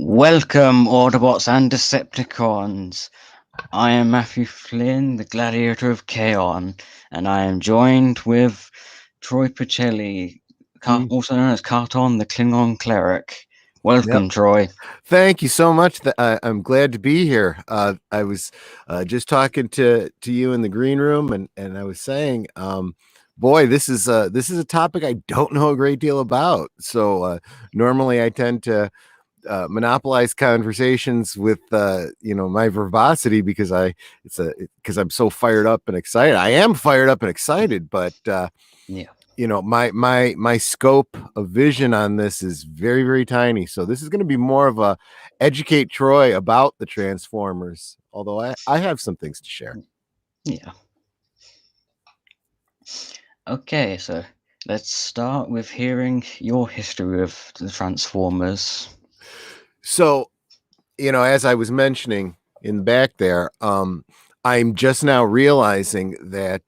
Welcome, Autobots and Decepticons. I am Matthew Flynn, the gladiator of Kaon, and I am joined with Troy Pacelli, also known as Kaon, the Klingon cleric. Welcome, Yep. Troy. Thank you so much. I'm glad to be here. I was just talking to you in the green room, and I was saying, boy, this is a topic I don't know a great deal about. So normally I tend to monopolize conversations with my verbosity because I'm so fired up and excited. I am fired up and excited, but Yeah. My scope of vision on this is very, very tiny. So this is going to be more of a educate Troy about the Transformers, although I have some things to share. Yeah. Okay, so let's start with hearing your history of the Transformers. So, as I was mentioning in the back there, I'm just now realizing that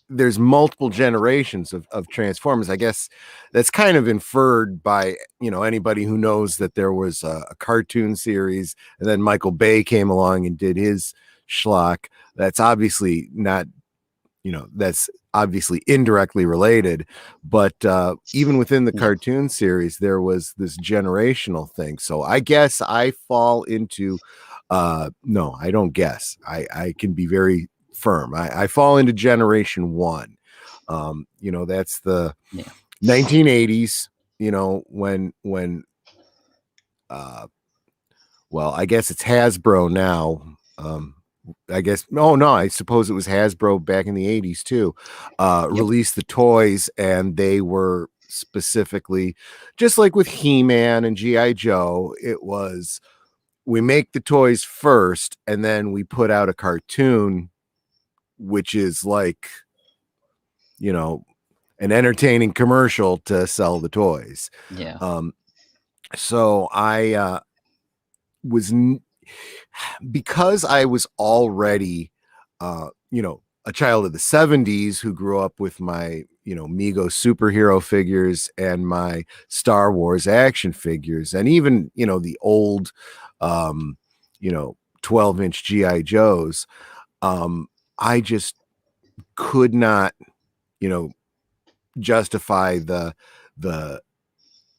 there's multiple generations of Transformers. I guess that's kind of inferred by anybody who knows that there was a cartoon series, and then Michael Bay came along and did his schlock. That's obviously not, that's obviously indirectly related, but even within the cartoon series, there was this generational thing. So I guess I fall into no, I don't guess. I can be very firm. I fall into generation one. That's the 1980s, when well, I guess it's Hasbro now. I guess no, I suppose it was Hasbro back in the 80s too. Released the toys, and they were specifically just like with He-Man and G.I. Joe. It was, we make the toys first, and then we put out a cartoon, which is like, an entertaining commercial to sell the toys. Yeah. So I was because I was already a child of the 70s who grew up with my Mego superhero figures and my Star Wars action figures, and even the old 12-inch GI Joes. I just could not justify the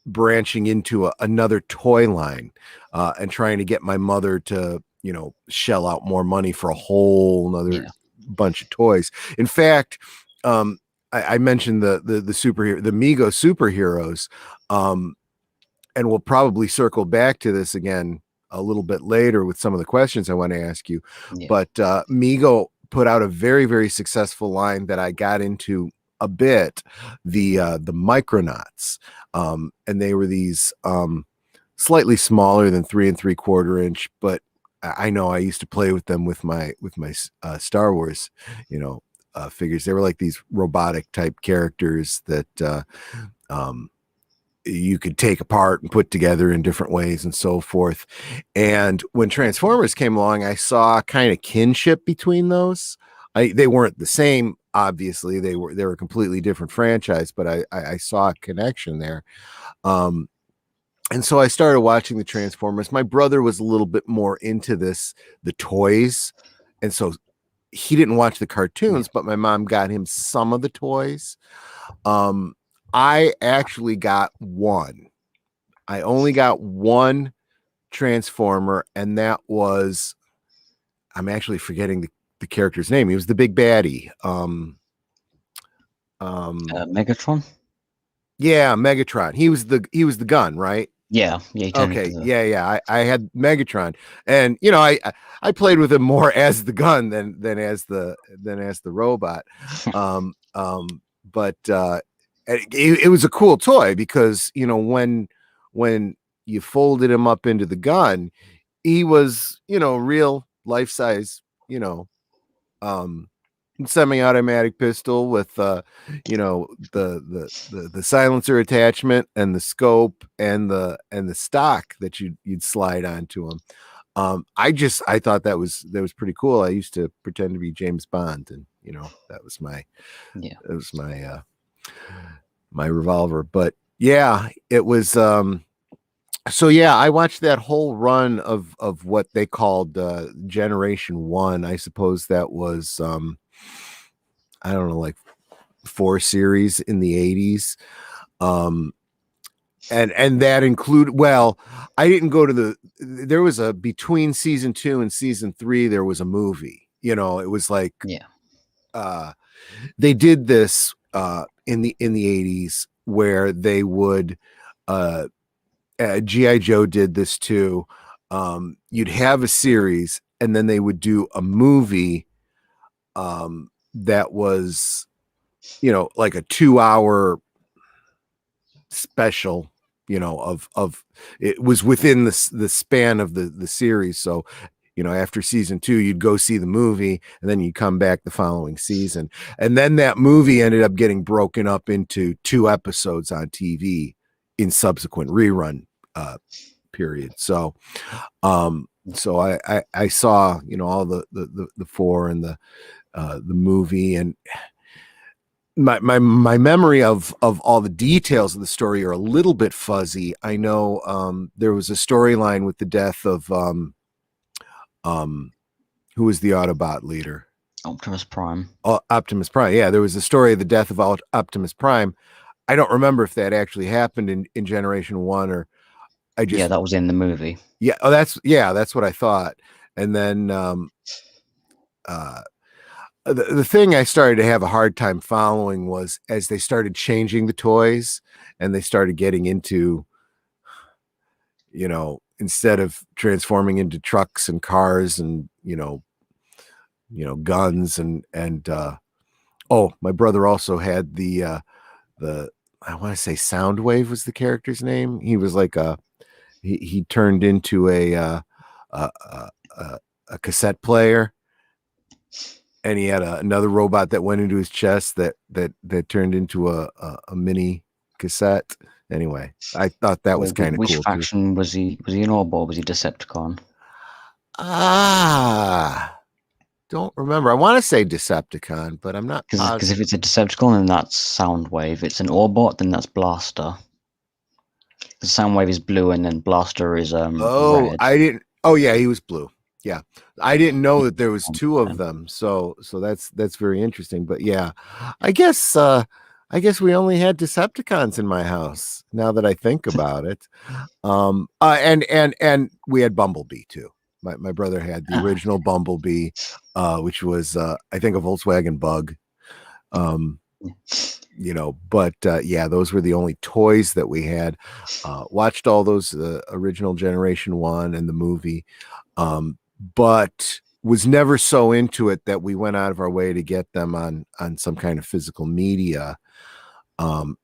branching into another toy line and trying to get my mother to shell out more money for a whole nother bunch of toys. In fact, I mentioned the superhero, the Mego superheroes, and we'll probably circle back to this again a little bit later with some of the questions I want to ask you. But Mego put out a very, very successful line that I got into a bit, the Micronauts, and they were these slightly smaller than 3 3/4 inch, but I know I used to play with them with my Star Wars figures. They were like these robotic type characters that you could take apart and put together in different ways and so forth. And when Transformers came along, I saw kind of kinship between those. They weren't the same, obviously. They were a completely different franchise, but I saw a connection there. And so I started watching the Transformers. My brother was a little bit more into the toys, and so he didn't watch the cartoons, but my mom got him some of the toys. I actually got one. I only got one Transformer, and that was, I'm actually forgetting the character's name. He was the big baddie. Megatron? Yeah, Megatron. He was the gun, right? Yeah. Okay. Yeah. I had Megatron, and I played with him more as the gun than as the robot. But it was a cool toy because when you folded him up into the gun, he was real life size, semi-automatic pistol with the silencer attachment and the scope and the stock that you'd slide onto him. I thought that was pretty cool. I used to pretend to be James Bond, and that was my my revolver. But yeah, it was So yeah, I watched that whole run of what they called Generation One. I suppose that was I don't know, like 4 series in the 80s. Um, and that included, well, I didn't go to there was a between season 2 and season 3 there was a movie. It was like Yeah. uh they did this in the 80s where they would GI Joe did this too. You'd have a series and then they would do a movie that was like a 2 hour special, of it was within the span of the series. So after season 2 you'd go see the movie and then you'd come back the following season, and then that movie ended up getting broken up into 2 episodes on TV in subsequent rerun period. So I saw all the 4 and the movie, and my memory of all the details of the story are a little bit fuzzy. I know there was a storyline with the death of who was the Autobot leader? Optimus Prime. Optimus Prime. Yeah, there was a story of the death of Optimus Prime. I don't remember if that actually happened in Generation 1, or Yeah, that was in the movie. Yeah, that's what I thought. And then the thing I started to have a hard time following was as they started changing the toys and they started getting into, instead of transforming into trucks and cars and, guns and oh, my brother also had the I want to say Soundwave was the character's name. He was like he turned into a cassette player, and he had another robot that went into his chest that turned into a mini cassette. Anyway, I thought that was kind of Which cool faction was he? Was he an Orb or was he Decepticon? Don't remember. I want to say Decepticon, but I'm not Because positive. if it's a Decepticon, then that's Soundwave. If it's an Orbot, then that's Blaster. The Soundwave is blue, and then Blaster is red. Oh yeah, he was blue. Yeah, I didn't know that there was 2 of them. So that's very interesting. But yeah, I guess we only had Decepticons in my house. Now that I think about it, and we had Bumblebee too. My brother had the original Bumblebee, which was I think a Volkswagen Bug. But yeah, those were the only toys that we had. Watched all those original Generation 1 and the movie, but was never so into it that we went out of our way to get them on some kind of physical media, and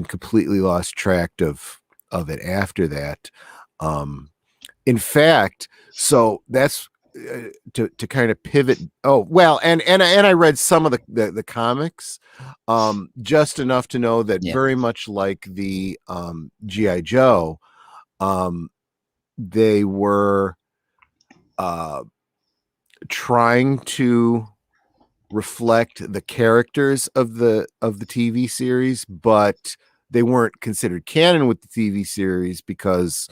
completely lost track of it after that. In fact, so that's to kind of pivot. Oh well, and I read some of the comics, just enough to know that very much like the GI Joe, they were trying to reflect the characters of the TV series, but they weren't considered canon with the TV series because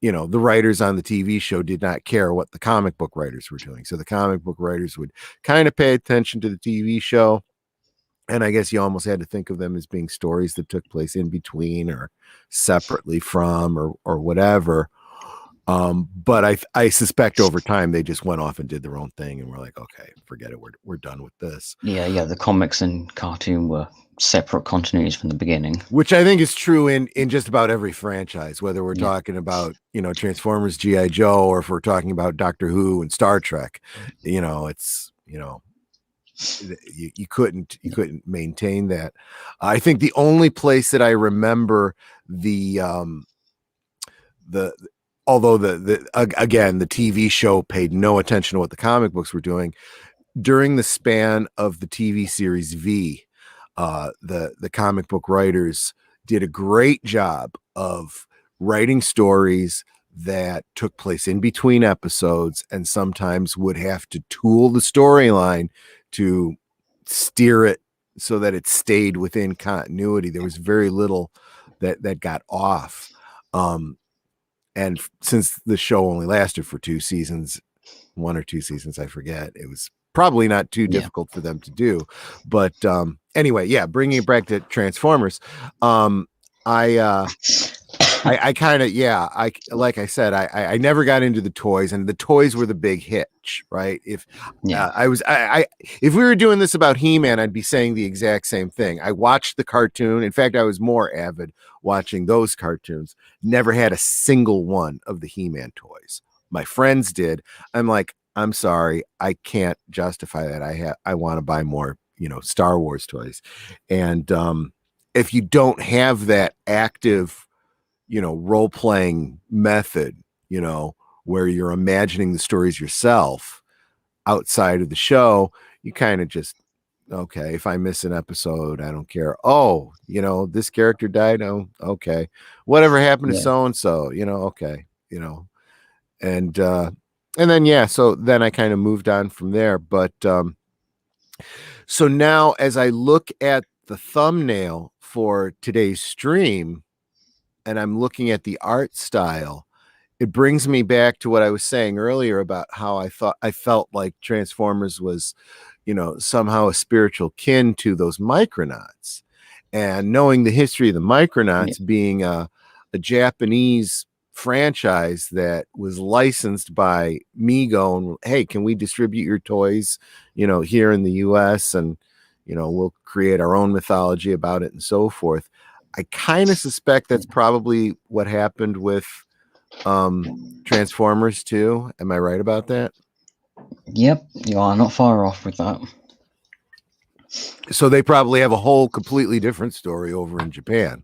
the writers on the TV show did not care what the comic book writers were doing. So the comic book writers would kind of pay attention to the TV show. And I guess you almost had to think of them as being stories that took place in between or separately from or whatever. But I suspect over time they just went off and did their own thing, and we're like, okay, forget it. We're done with this. Yeah. The comics and cartoon were separate continuities from the beginning, which I think is true in just about every franchise, whether we're talking about Transformers, GI Joe, or if we're talking about Doctor Who and Star Trek. It's you couldn't maintain that. I think the only place that I remember although again the TV show paid no attention to what the comic books were doing during the span of the TV series V. The comic book writers did a great job of writing stories that took place in between episodes and sometimes would have to tool the storyline to steer it so that it stayed within continuity. There was very little that got off. And since the show only lasted for 2 seasons, 1 or 2 seasons, I forget, it was probably not too difficult for them to do. But anyway, yeah, bringing it back to Transformers, I kind of, yeah, like I said, I never got into the toys, and the toys were the big hitch, right? If if we were doing this about He-Man, I'd be saying the exact same thing. I watched the cartoon. In fact, I was more avid watching those cartoons. Never had a single one of the He-Man toys. My friends did. I'm like, I'm sorry, I can't justify that. I want to buy more, Star Wars toys. And if you don't have that active role-playing method, where you're imagining the stories yourself outside of the show, you kind of just, okay, if I miss an episode, I don't care. Oh, this character died. Oh, okay. Whatever happened to so-and-so, okay, and then, yeah, so then I kind of moved on from there. But so now as I look at the thumbnail for today's stream, and I'm looking at the art style, it brings me back to what I was saying earlier about how I felt like Transformers was, somehow a spiritual kin to those Micronauts. And knowing the history of the Micronauts being a Japanese franchise that was licensed by Mego, and hey, can we distribute your toys, here in the US, and we'll create our own mythology about it and so forth. I kind of suspect that's probably what happened with Transformers too. Am I right about that? Yep, you are not far off with that. So they probably have a whole completely different story over in Japan.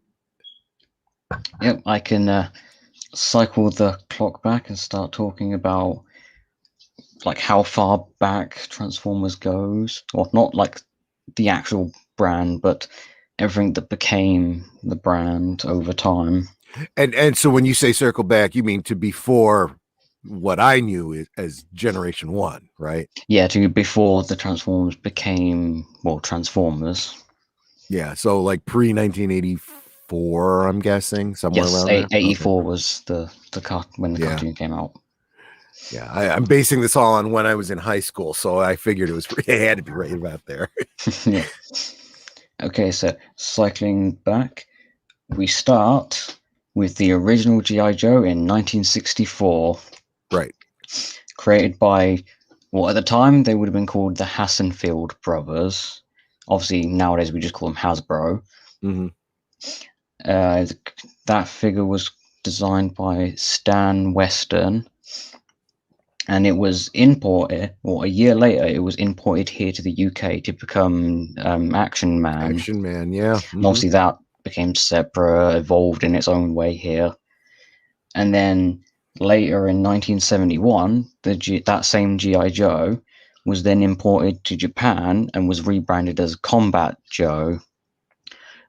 Yep, I can cycle the clock back and start talking about like how far back Transformers goes, or not like the actual brand, but everything that became the brand over time. And so when you say circle back, you mean to before what I knew as Generation 1, right? Yeah, to before the Transformers became, well, Transformers. Yeah, so like pre-1984, I'm guessing, somewhere around there. 84 was the when the cartoon came out. Yeah, I'm basing this all on when I was in high school, so I figured it had to be right about there. Yeah. Okay, so cycling back, we start with the original G.I. Joe in 1964. Right. Created by, well, at the time they would have been called the Hassenfeld brothers. Obviously, nowadays we just call them Hasbro. Mm-hmm. That figure was designed by Stan Western, and it was imported, or a year later, it was imported here to the UK to become Action Man. Action Man, yeah. Mm-hmm. And obviously that became separate, evolved in its own way here. And then later in 1971, that same G.I. Joe was then imported to Japan and was rebranded as Combat Joe.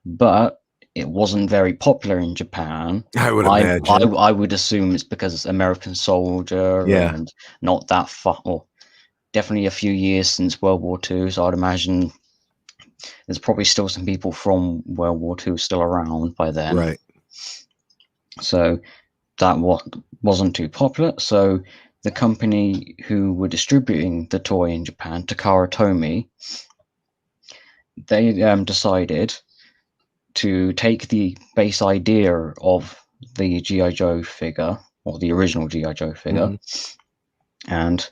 But it wasn't very popular in Japan. I would imagine. I would assume it's because it's American Soldier and not that far, or definitely a few years since World War II. So I'd imagine there's probably still some people from World War II still around by then. Right. So that wasn't too popular. So the company who were distributing the toy in Japan, Takara Tomy, they decided to take the base idea of the G.I. Joe figure, or the original G.I. Joe figure, and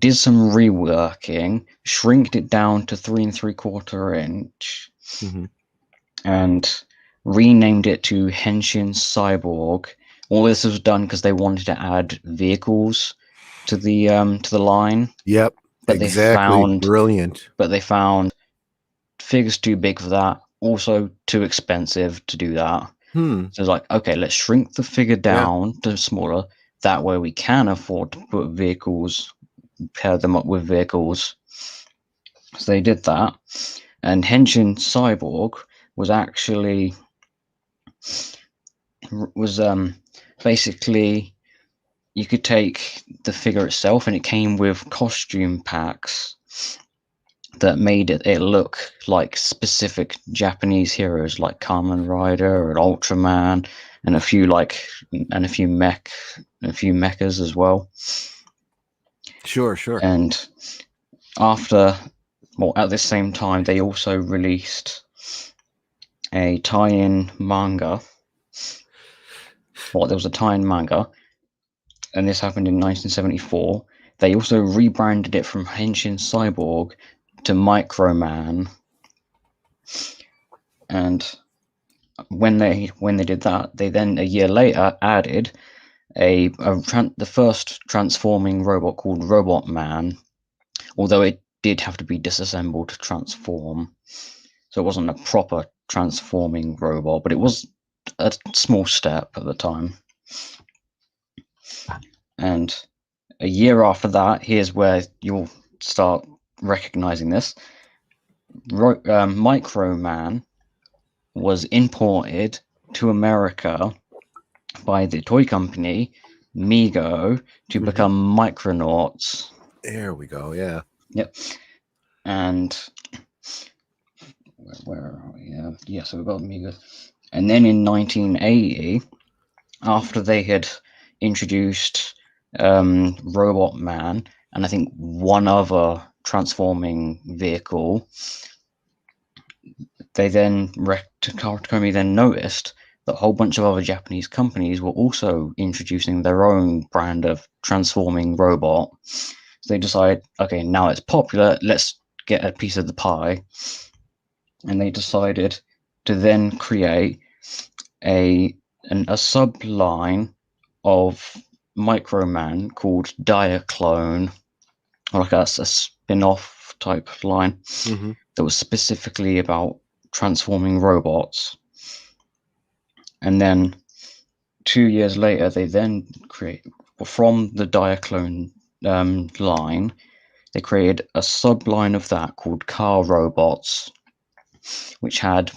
did some reworking, shrinked it down to 3 3/4 inch, and renamed it to Henshin Cyborg. All this was done because they wanted to add vehicles to the line. Yep, but exactly. Brilliant. But they found figures too big for that. Also too expensive to do that. So it's like, okay, let's shrink the figure down to smaller. That way we can afford to put vehicles, pair them up with vehicles. So they did that. And Henshin Cyborg was actually basically, you could take the figure itself and it came with costume packs that made it look like specific Japanese heroes like Kamen Rider or Ultraman and a few mechas as well. Sure. And at the same time, they also released a tie-in manga. There was a tie-in manga, and this happened in 1974. They also rebranded it from Henshin Cyborg to Microman. And when they did that, they then a year later added the first transforming robot called Robot Man, although it did have to be disassembled to transform. So it wasn't a proper transforming robot, but it was a small step at the time. And a year after that, here's where you'll start recognizing this. Microman was imported to America by the toy company Mego to become Micronauts. There we go. Yeah. Yep. And where are we? Yeah, so we've got Mego. And then in 1980, after they had introduced Robot Man and I think one other transforming vehicle, Takumi then noticed that a whole bunch of other Japanese companies were also introducing their own brand of transforming robot. So they decided, okay, now it's popular, let's get a piece of the pie. And they decided to then create a sub-line of Microman called Diaclone, or like a spin-off type line that was specifically about transforming robots. And then 2 years later, they then from the Diaclone line, they created a sub-line of that called Car Robots, which had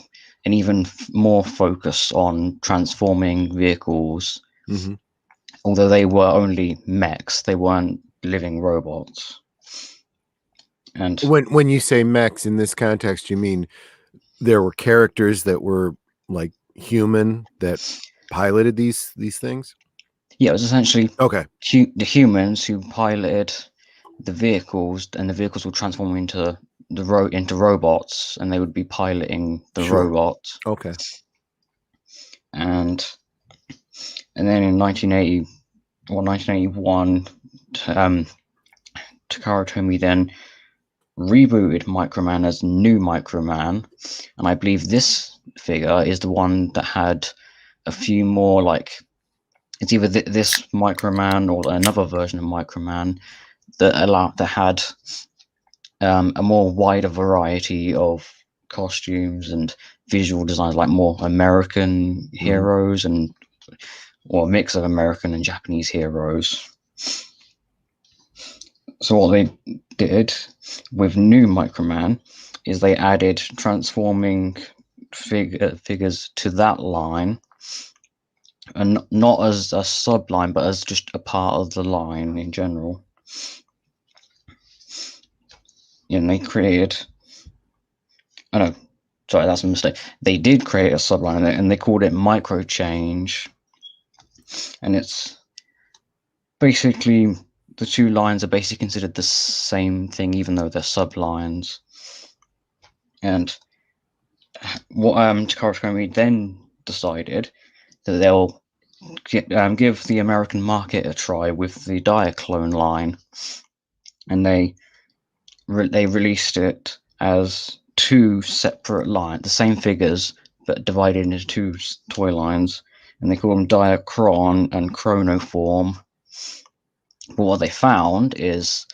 an even more focus on transforming vehicles. Although they were only mechs, they weren't living robots. And when you say mechs in this context, you mean there were characters that were like human that piloted these things? Yeah, it was essentially the humans who piloted the vehicles, and the vehicles would transform into robots, and they would be piloting the robots. Okay. And then in 1980 or 1981, Takara Tomy then rebooted Microman as New Microman, and I believe this figure is the one that had a few more, like, it's either this Microman or another version of Microman that had a more wider variety of costumes and visual designs, like more American heroes or a mix of American and Japanese heroes. So what they did with New Microman is they added transforming figures to that line, and not as a sub-line, but as just a part of the line in general. And they created... Oh no, sorry, that's a mistake. They did create a sub-line, and they called it Micro Change. And it's basically... the two lines are basically considered the same thing, even though they're sub-lines. And what Takara then decided that they'll give the American market a try with the Diaclone line, and they released it as two separate lines, the same figures but divided into two toy lines, and they call them Diachron and Chronoform. But what they found is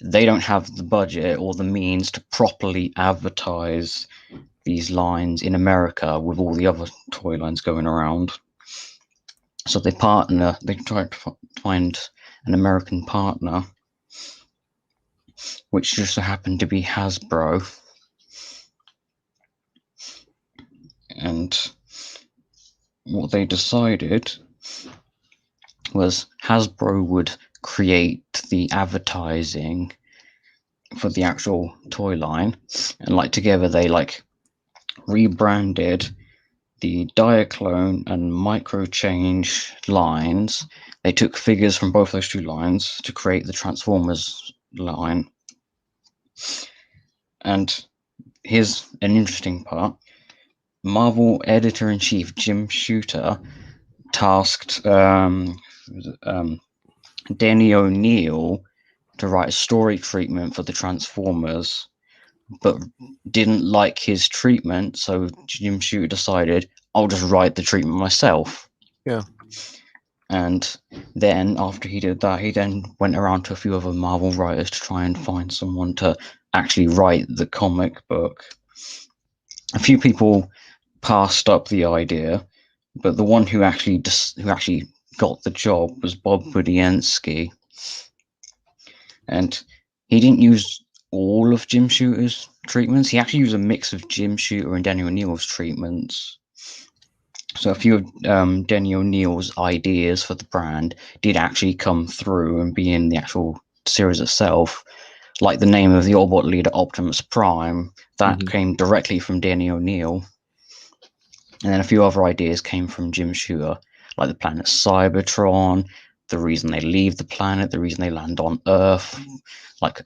they don't have the budget or the means to properly advertise these lines in America with all the other toy lines going around. So they tried to find an American partner, which just so happened to be Hasbro. And what they decided was Hasbro would create the advertising for the actual toy line, and together they rebranded the Diaclone and Microchange lines. They took figures from both those two lines to create the Transformers line. And here's an interesting part. Marvel editor-in-chief Jim Shooter tasked Denny O'Neil to write a story treatment for the Transformers, but didn't like his treatment, so Jim Shooter decided, I'll just write the treatment myself. Yeah. And then after he did that, he then went around to a few other Marvel writers to try and find someone to actually write the comic book. A few people passed up the idea, but the one who actually got the job was Bob Budiansky. And he didn't use all of Jim Shooter's treatments. He actually used a mix of Jim Shooter and Denny O'Neil's treatments. So a few of Denny O'Neil's ideas for the brand did actually come through and be in the actual series itself. Like the name of the Autobot leader, Optimus Prime, that came directly from Denny O'Neil. And then a few other ideas came from Jim Shooter, like the planet Cybertron, the reason they leave the planet, the reason they land on Earth,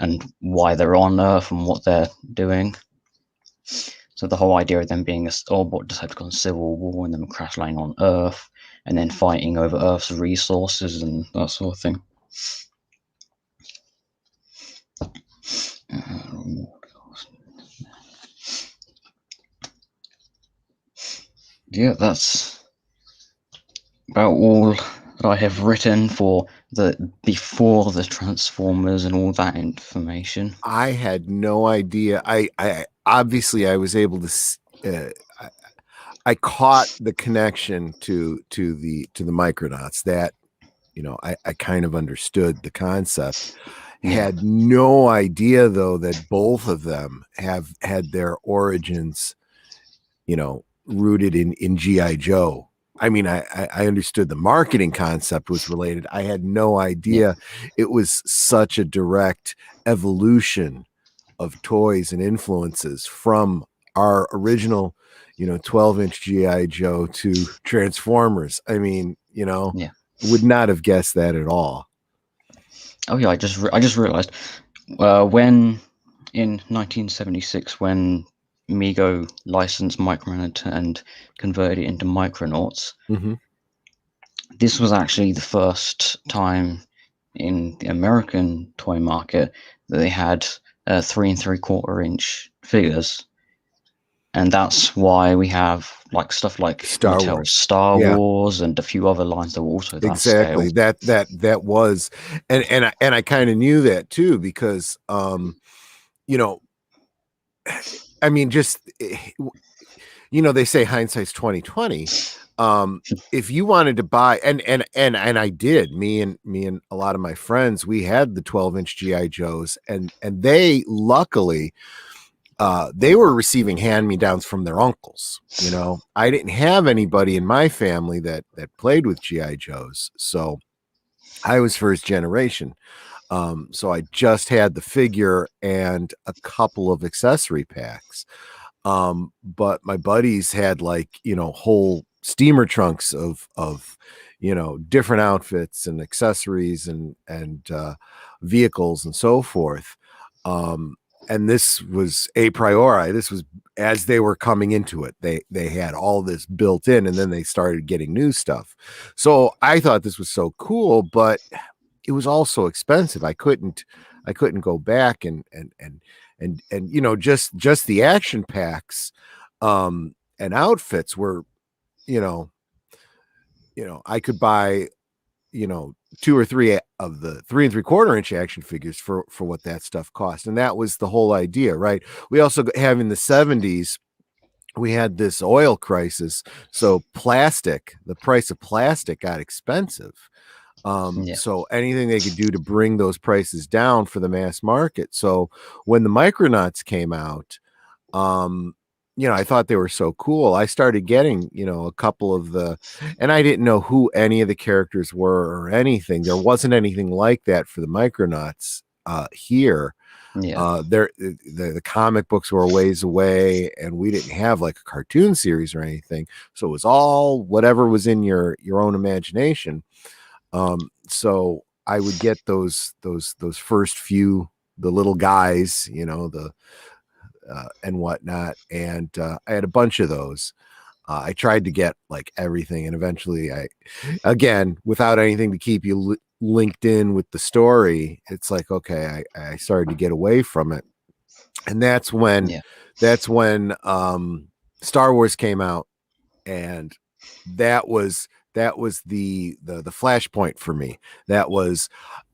and why they're on Earth and what they're doing. So the whole idea of them being a Autobot Decepticon civil war and them crash landing on Earth and then fighting over Earth's resources and that sort of thing. Yeah, that's about all that I have written for before the Transformers and all that information. I had no idea. I obviously I was able to. I caught the connection to the Micronauts. That I kind of understood the concept. Had no idea though that both of them have had their origins, rooted in G.I. Joe. I mean, I understood the marketing concept was related. I had no idea it was such a direct evolution of toys and influences from our original, 12-inch G.I. Joe to Transformers. I mean, would not have guessed that at all. Oh yeah, I just realized when in 1976 when Mego licensed Microman and converted it into Micronauts. This was actually the first time in the American toy market that they had 3 3/4-inch figures, and that's why we have stuff like Star Wars and a few other lines that were also that exactly scale. That was, and I kind of knew that too because I mean, just they say hindsight's 2020. If you wanted to buy, and I did, me and a lot of my friends, we had the 12-inch G.I. Joes, and they luckily they were receiving hand-me-downs from their uncles. I didn't have anybody in my family that played with G.I. Joes, so I was first generation. So I just had the figure and a couple of accessory packs. But my buddies had whole steamer trunks of different outfits and accessories and vehicles and so forth. And this was a priori. This was as they were coming into it. They had all this built in, and then they started getting new stuff. So I thought this was so cool, but it was also expensive. I couldn't go back and just the action packs and outfits were, I could buy 2 or 3 of the 3 3/4-inch action figures for what that stuff cost. And that was the whole idea, right? We also have in the 70s, we had this oil crisis. So the price of plastic got expensive. So anything they could do to bring those prices down for the mass market. So when the Micronauts came out, I thought they were so cool. I started getting, a couple of and I didn't know who any of the characters were or anything. There wasn't anything like that for the Micronauts. here. Yeah. The comic books were a ways away, and we didn't have like a cartoon series or anything, so it was all whatever was in your own imagination. So I would get those first few, the little guys, the and whatnot, and I had a bunch of those. I tried to get like everything, and eventually again, without anything to keep you linked in with the story, it's like, okay, I started to get away from it. And that's when Star Wars came out, and that was the flashpoint for me. That was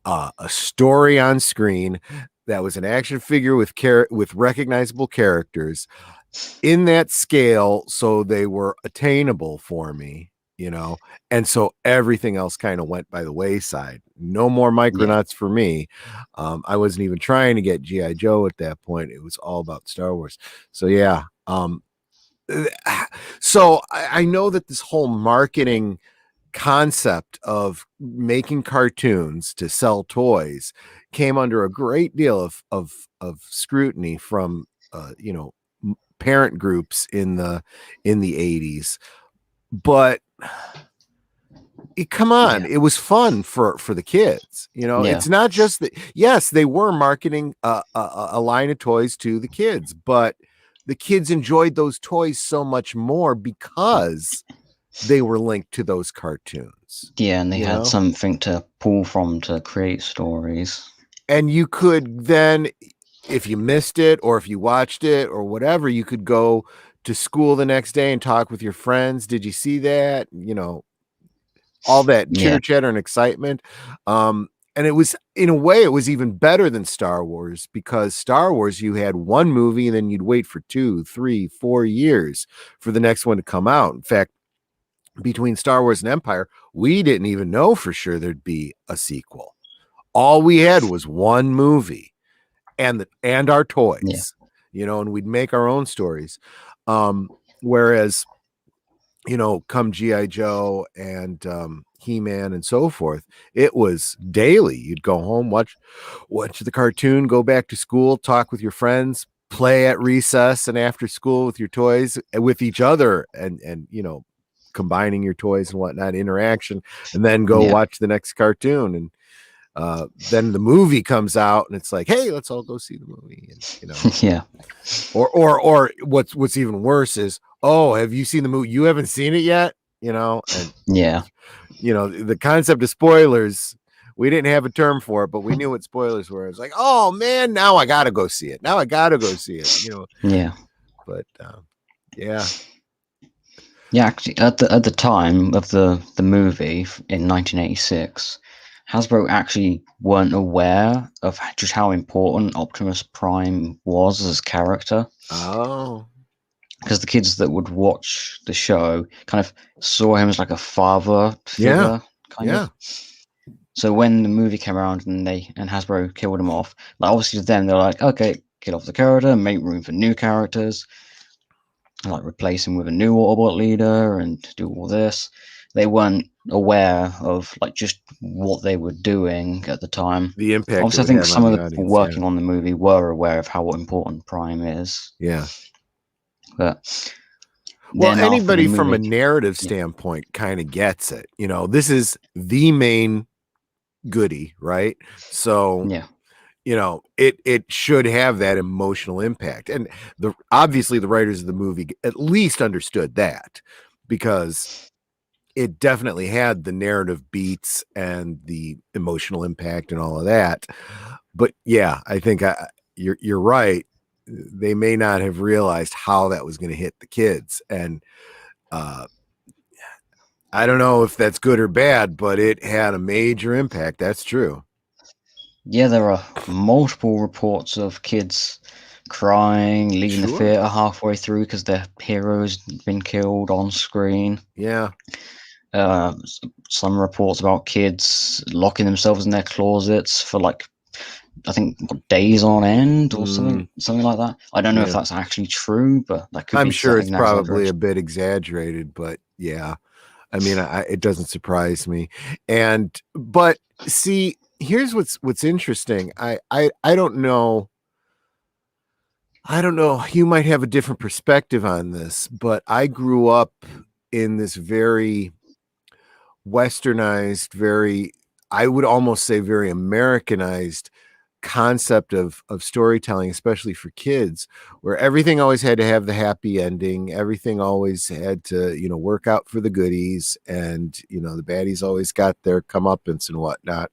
a story on screen, that was an action figure with recognizable characters in that scale, so they were attainable for me, and so everything else kind of went by the wayside. No more Micronauts for me. I wasn't even trying to get G.I. Joe at that point. It was all about Star Wars. So yeah. So I know that this whole marketing concept of making cartoons to sell toys came under a great deal of scrutiny from parent groups in the 80s, but come on, it was fun for the kids. It's not just that. Yes, they were marketing a line of toys to the kids, but the kids enjoyed those toys so much more because they were linked to those cartoons. Yeah, and they had something to pull from to create stories. And you could then, if you missed it or if you watched it or whatever, you could go to school the next day and talk with your friends. Did you see that? All that chitter chatter and excitement. And it was, in a way, it was even better than Star Wars, because Star Wars, you had one movie and then you'd wait for 2, 3, 4 years for the next one to come out. In fact, between Star Wars and Empire, we didn't even know for sure there'd be a sequel. All we had was one movie and our toys, and we'd make our own stories. Whereas, come G.I. Joe and He-Man and so forth, it was daily. You'd go home, watch the cartoon, go back to school, talk with your friends, play at recess and after school with your toys, with each other, and combining your toys and whatnot, interaction, and then go watch the next cartoon. And then the movie comes out and it's like, hey, let's all go see the movie. And, or what's even worse is, oh, have you seen the movie? You haven't seen it yet, and the concept of spoilers, we didn't have a term for it, but we knew what spoilers were. It's like, oh man, now I gotta go see it. But yeah, actually, at the time of the movie in 1986, Hasbro actually weren't aware of just how important Optimus Prime was as a character. Oh. Because the kids that would watch the show kind of saw him as like a father figure, kind of. So when the movie came around and Hasbro killed him off, like obviously to them they're like, okay, kill off the character, make room for new characters, and like replace him with a new Autobot leader and do all this. They weren't aware of like just what they were doing at the time. The impact. Obviously, I think some of the people working on the movie were aware of how important Prime is. Yeah. But anybody from a narrative standpoint kind of gets it. This is the main goodie, right? So it should have that emotional impact. And obviously the writers of the movie at least understood that, because it definitely had the narrative beats and the emotional impact and all of that. But yeah, I think you're right. They may not have realized how that was going to hit the kids. And I don't know if that's good or bad, but it had a major impact. That's true. Yeah, there are multiple reports of kids crying, leaving the theater halfway through because their hero's been killed on screen. Yeah. Some reports about kids locking themselves in their closets for like, I think, days on end or something like that. I don't know if that's actually true, but that could be. I'm sure it's probably a bit exaggerated, but yeah. I mean, it doesn't surprise me. But see, here's what's interesting. I don't know. I don't know. You might have a different perspective on this, but I grew up in this very westernized, very, I would almost say very Americanized concept of storytelling, especially for kids, where everything always had to have the happy ending. Everything always had to, work out for the goodies, and the baddies always got their comeuppance and whatnot.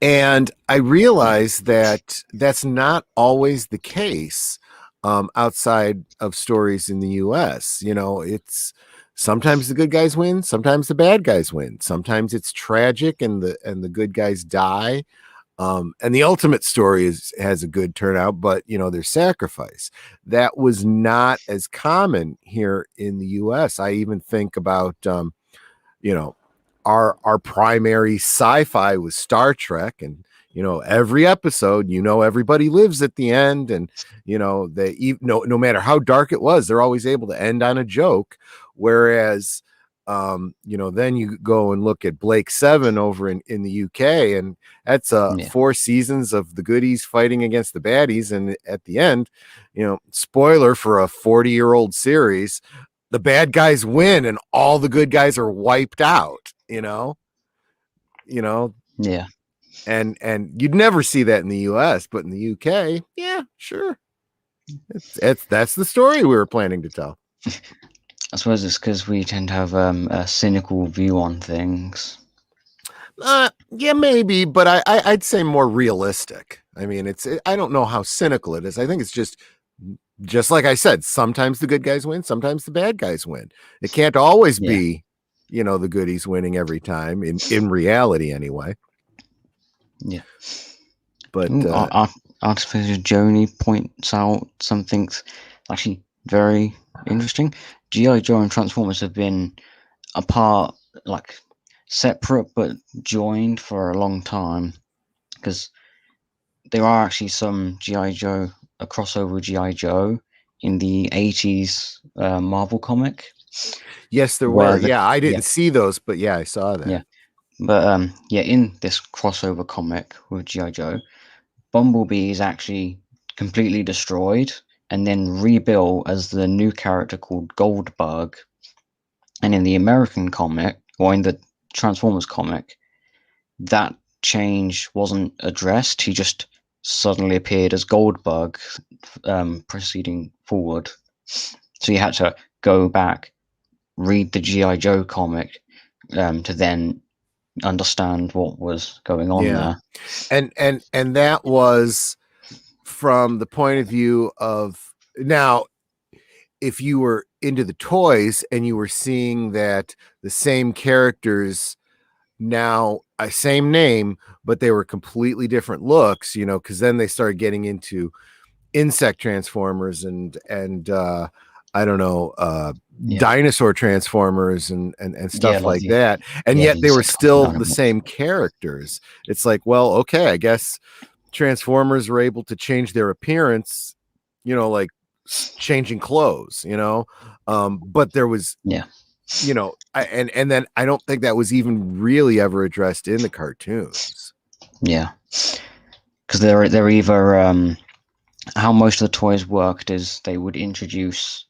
And I realized that that's not always the case outside of stories in the US. It's sometimes the good guys win, sometimes the bad guys win. Sometimes it's tragic and the good guys die. And the ultimate story has a good turnout, but there's sacrifice. That was not as common here in the US. I even think about you know, our primary sci-fi was Star Trek, and every episode, everybody lives at the end, and they no matter how dark it was, they're always able to end on a joke. Whereas then you go and look at Blake 7 over in the UK, and that's 4 seasons of the goodies fighting against the baddies, and at the end, spoiler for a 40-year-old series, the bad guys win and all the good guys are wiped out, Yeah. and you'd never see that in the US, but in the UK, yeah, sure. That's the story we were planning to tell. I suppose it's because we tend to have a cynical view on things. Yeah, maybe, but I'd say more realistic. I mean, I don't know how cynical it is. I think it's just like I said, sometimes the good guys win, sometimes the bad guys win. It can't always be, the goodies winning every time in reality anyway. Yeah. But Artificial Joni points out something actually very interesting. G.I. Joe and Transformers have been apart, like separate but joined for a long time, because there are actually some G.I. Joe, a crossover G.I. Joe in the 80s Marvel comic. Yes, there were. I didn't see those, but I saw that. Yeah. But in this crossover comic with G.I. Joe, Bumblebee is actually completely destroyed and then rebuilt as the new character called Goldbug. And in the American comic, or in the Transformers comic, that change wasn't addressed. He just suddenly appeared as Goldbug, proceeding forward. So you had to go back, read the G.I. Joe comic to then understand what was going on there. And that was from the point of view of, now, if you were into the toys and you were seeing that the same characters, now a same name, but they were completely different looks, because then they started getting into insect transformers and I don't know, dinosaur transformers and stuff like that, and yet they were still the same characters. It's like, well, okay, I guess Transformers were able to change their appearance, like changing clothes, but there was and then I don't think that was even really ever addressed in the cartoons. Because they're either how most of the toys worked is they would introduce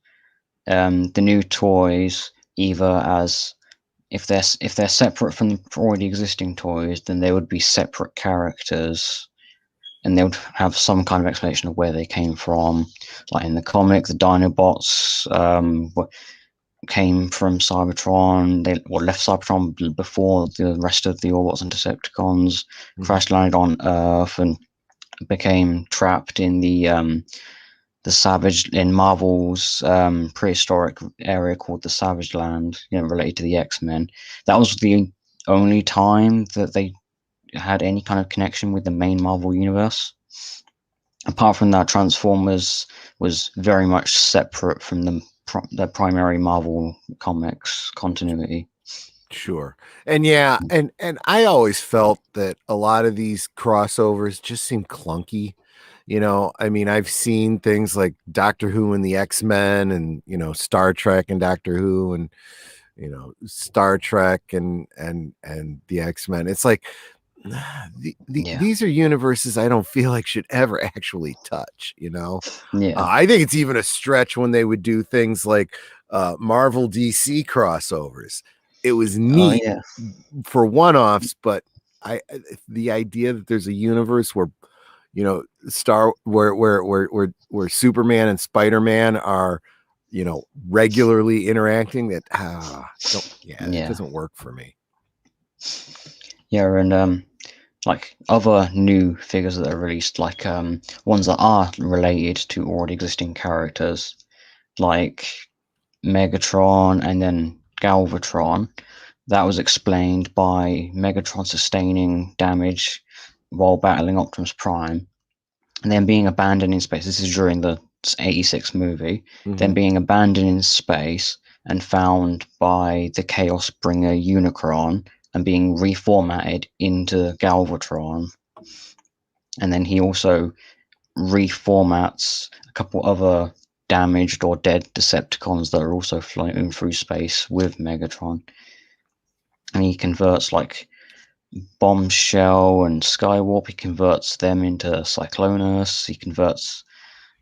the new toys either as, if they're separate from the already existing toys, then they would be separate characters, and they would have some kind of explanation of where they came from. Like in the comic, the Dinobots came from Cybertron. They left Cybertron before the rest of the Autobots and Decepticons crash landed on Earth and became trapped in the Savage, in Marvel's prehistoric area called the Savage Land, related to the X-Men. That was the only time that they had any kind of connection with the main Marvel universe. Apart from that, Transformers was very much separate from the primary Marvel Comics continuity. Sure. And and I always felt that a lot of these crossovers just seem clunky. I mean, I've seen things like Doctor Who and the X-Men, and Star Trek and Doctor Who, and Star Trek and the X-Men. It's like, Yeah. these are universes I don't feel like should ever actually touch, Yeah. I think it's even a stretch when they would do things like Marvel DC crossovers. It was Oh neat yeah. for one-offs, but the idea that there's a universe where where Superman and Spider-Man are regularly interacting, that it Yeah. doesn't work for me. Yeah, and like other new figures that are released, like ones that are related to already existing characters, like Megatron and then Galvatron. That was explained by Megatron sustaining damage while battling Optimus Prime, and then being abandoned in space. This is during the '86 movie. Then being abandoned in space and found by the Chaos Bringer Unicron and being reformatted into Galvatron. And then he also reformats a couple other damaged or dead Decepticons that are also floating through space with Megatron. And he converts like Bombshell and Skywarp, he converts them into Cyclonus. He converts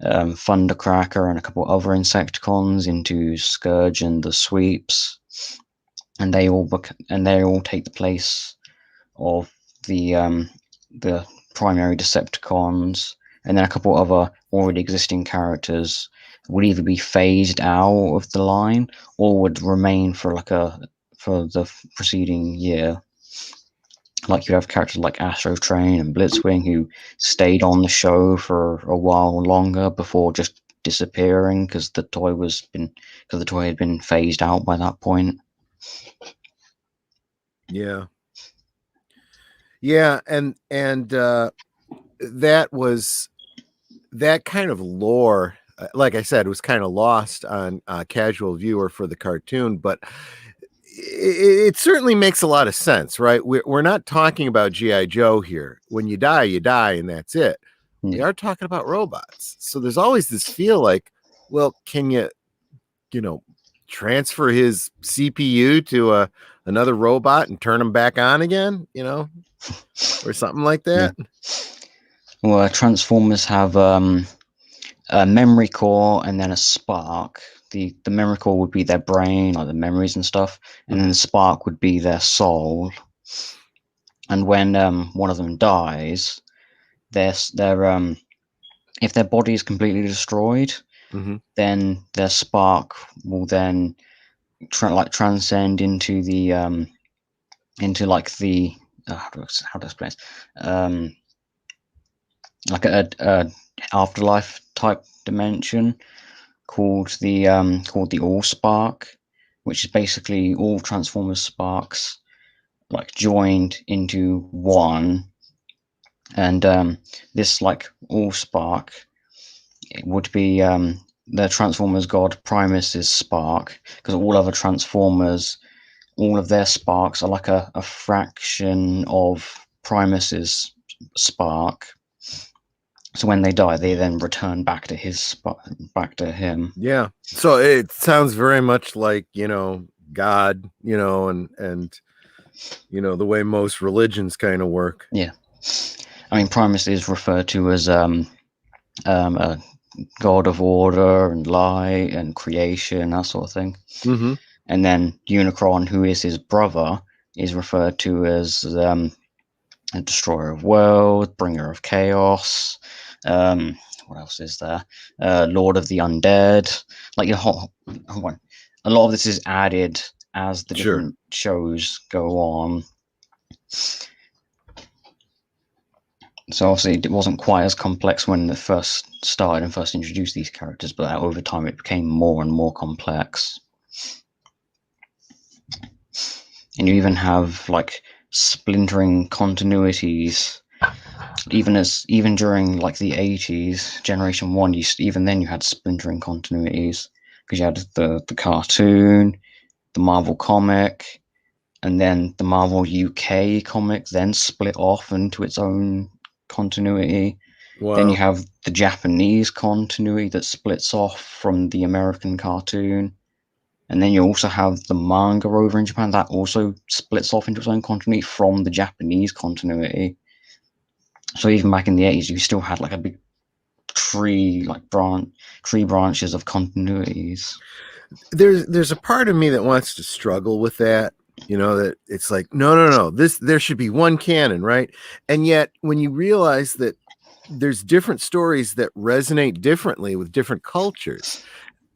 Thundercracker and a couple other Insecticons into Scourge and the Sweeps, and they all take the place of the primary Decepticons, and then a couple other already existing characters would either be phased out of the line or would remain for the preceding year. Like you have characters like Astro Train and Blitzwing who stayed on the show for a while longer before just disappearing because the toy had been phased out by that point. Yeah. Yeah, and that was that kind of lore, like I said, was kind of lost on casual viewer for the cartoon, but it certainly makes a lot of sense, right? We're not talking about GI Joe here. When you die, and that's it. We Yeah. are talking about robots, so there's always this feel like, well, can you transfer his CPU to another robot and turn him back on again, or something like that? Yeah. Well, Transformers have a memory core and then a spark. The memory core would be their brain, like the memories and stuff, and then the spark would be their soul. And when one of them dies, if their body is completely destroyed, then their spark will then transcend into the how do I explain this? Like a afterlife type dimension called the All Spark, which is basically all Transformers sparks like joined into one, and this like All Spark, it would be the Transformers god Primus's spark, because all other Transformers, all of their sparks are like a fraction of Primus's spark. So when they die, they then return back to back to him. Yeah. So it sounds very much like, God, and the way most religions kind of work. Yeah. I mean, Primus is referred to as a god of order and light and creation, that sort of thing. And then Unicron, who is his brother, is referred to as a destroyer of worlds, bringer of chaos. What else is there? Lord of the undead. Like a lot of this is added as the different shows go on. So obviously it wasn't quite as complex when it first started and first introduced these characters, but over time it became more and more complex. And you even have like splintering continuities. Even during like the '80s, Generation 1, even then you had splintering continuities because you had the cartoon, the Marvel comic, and then the Marvel UK comic then split off into its own continuity. Wow. Then you have the Japanese continuity that splits off from the American cartoon. And then you also have the manga over in Japan that also splits off into its own continuity from the Japanese continuity. So even back in the 80s, you still had like a big tree branches of continuities. There's a part of me that wants to struggle with that, that it's like, no, there should be one canon, right? And yet when you realize that there's different stories that resonate differently with different cultures,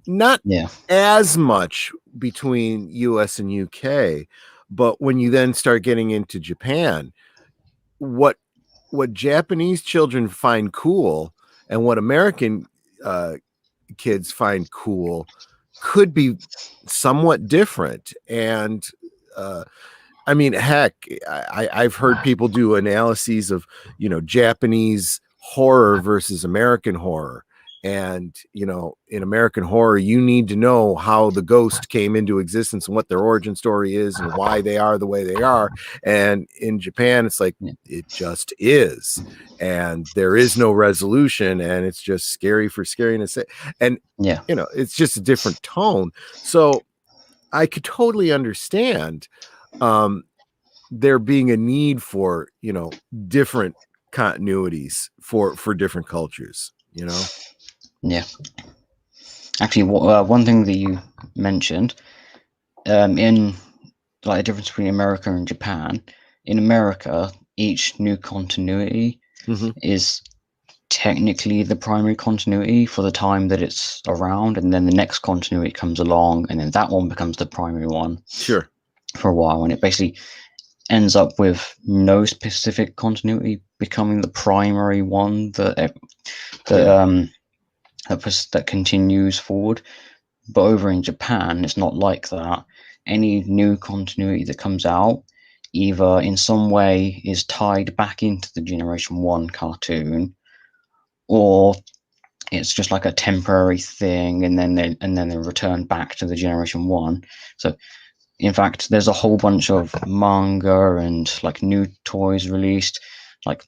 not Yeah, as much between US and UK, but when you then start getting into Japan, what Japanese children find cool and what American kids find cool could be somewhat different. And I mean, heck, I've heard people do analyses of, Japanese horror versus American horror. And, in American horror, you need to know how the ghost came into existence and what their origin story is and why they are the way they are. And in Japan, it's like, yeah, it just is. And there is no resolution. And it's just scary for scariness. And, yeah, it's just a different tone. So I could totally understand there being a need for different continuities for different cultures. yeah. Actually, one thing that you mentioned in like the difference between America and Japan. In America, each new continuity Mm-hmm. is technically the primary continuity for the time that it's around, and then the next continuity comes along, and then that one becomes the primary one Sure. for a while, and it basically ends up with no specific continuity becoming the primary one Yeah. that continues forward. But over in Japan, it's not like that. Any new continuity that comes out either in some way is tied back into the Generation 1 cartoon, or it's just like a temporary thing, and then they return back to the Generation 1. So in fact, there's a whole bunch of manga and like new toys released, like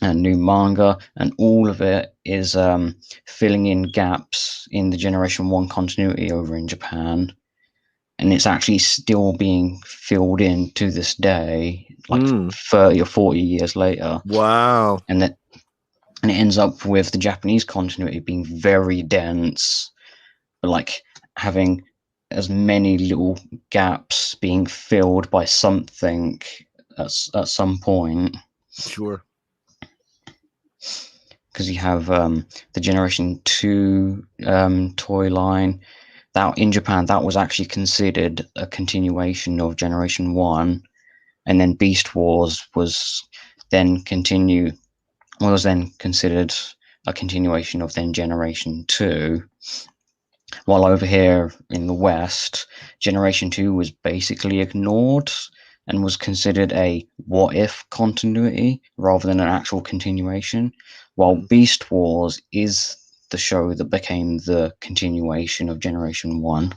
new manga, and all of it is filling in gaps in the Generation 1 continuity over in Japan. And it's actually still being filled in to this day, like 30 or 40 years later. Wow. And that and it ends up with the Japanese continuity being very dense, but like having as many little gaps being filled by something at some point. Sure. Because you have the Generation 2 toy line. That in Japan, that was actually considered a continuation of Generation 1, and then Beast Wars then continue was then considered a continuation of then Generation 2. While over here in the West, Generation 2 was basically ignored and was considered a what if continuity rather than an actual continuation, while Beast Wars is the show that became the continuation of Generation 1.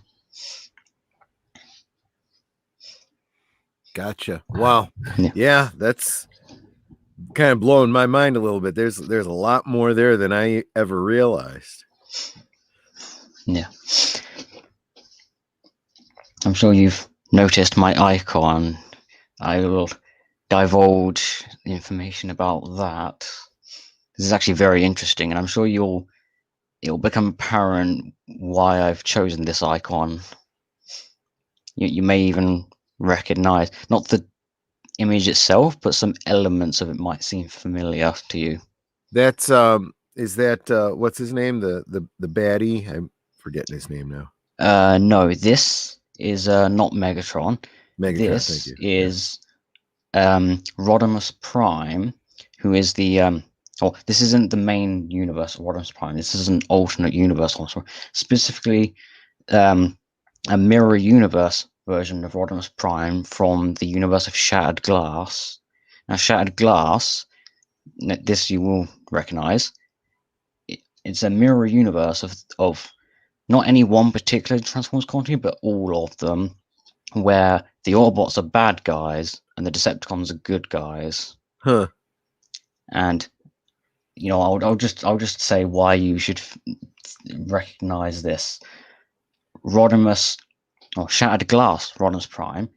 Gotcha. Wow. Yeah. Yeah, that's kind of blowing my mind a little bit. There's a lot more there than I ever realized. Yeah. I'm sure you've noticed my icon. I will divulge the information about that. This is actually very interesting, and I'm sure it'll become apparent why I've chosen this icon. You may even recognize not the image itself, but some elements of it might seem familiar to you. That's is that what's his name? The baddie? I'm forgetting his name now. No, this is not Megatron. Megatron, thank This you. is Rodimus Prime, who is the this isn't the main universe of Rodimus Prime. This is an alternate universe also. Specifically, a mirror universe version of Rodimus Prime from the universe of Shattered Glass. Now, Shattered Glass, this you will recognize. It's a mirror universe of not any one particular Transformers continuity, but all of them, where the Autobots are bad guys and the Decepticons are good guys. Huh. And I'll just say why you should recognize this. Rodimus or Shattered Glass, Rodimus Prime,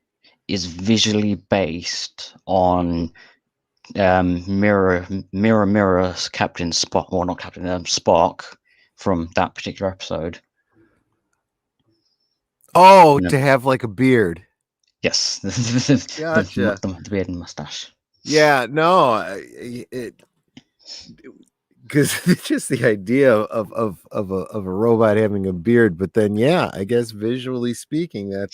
is visually based on Mirror Captain Spock, or not Captain, Spock from that particular episode. Oh, to have like a beard. Yes, Gotcha. the beard and mustache. Yeah, no, because just the idea of a robot having a beard, but then yeah, I guess visually speaking, that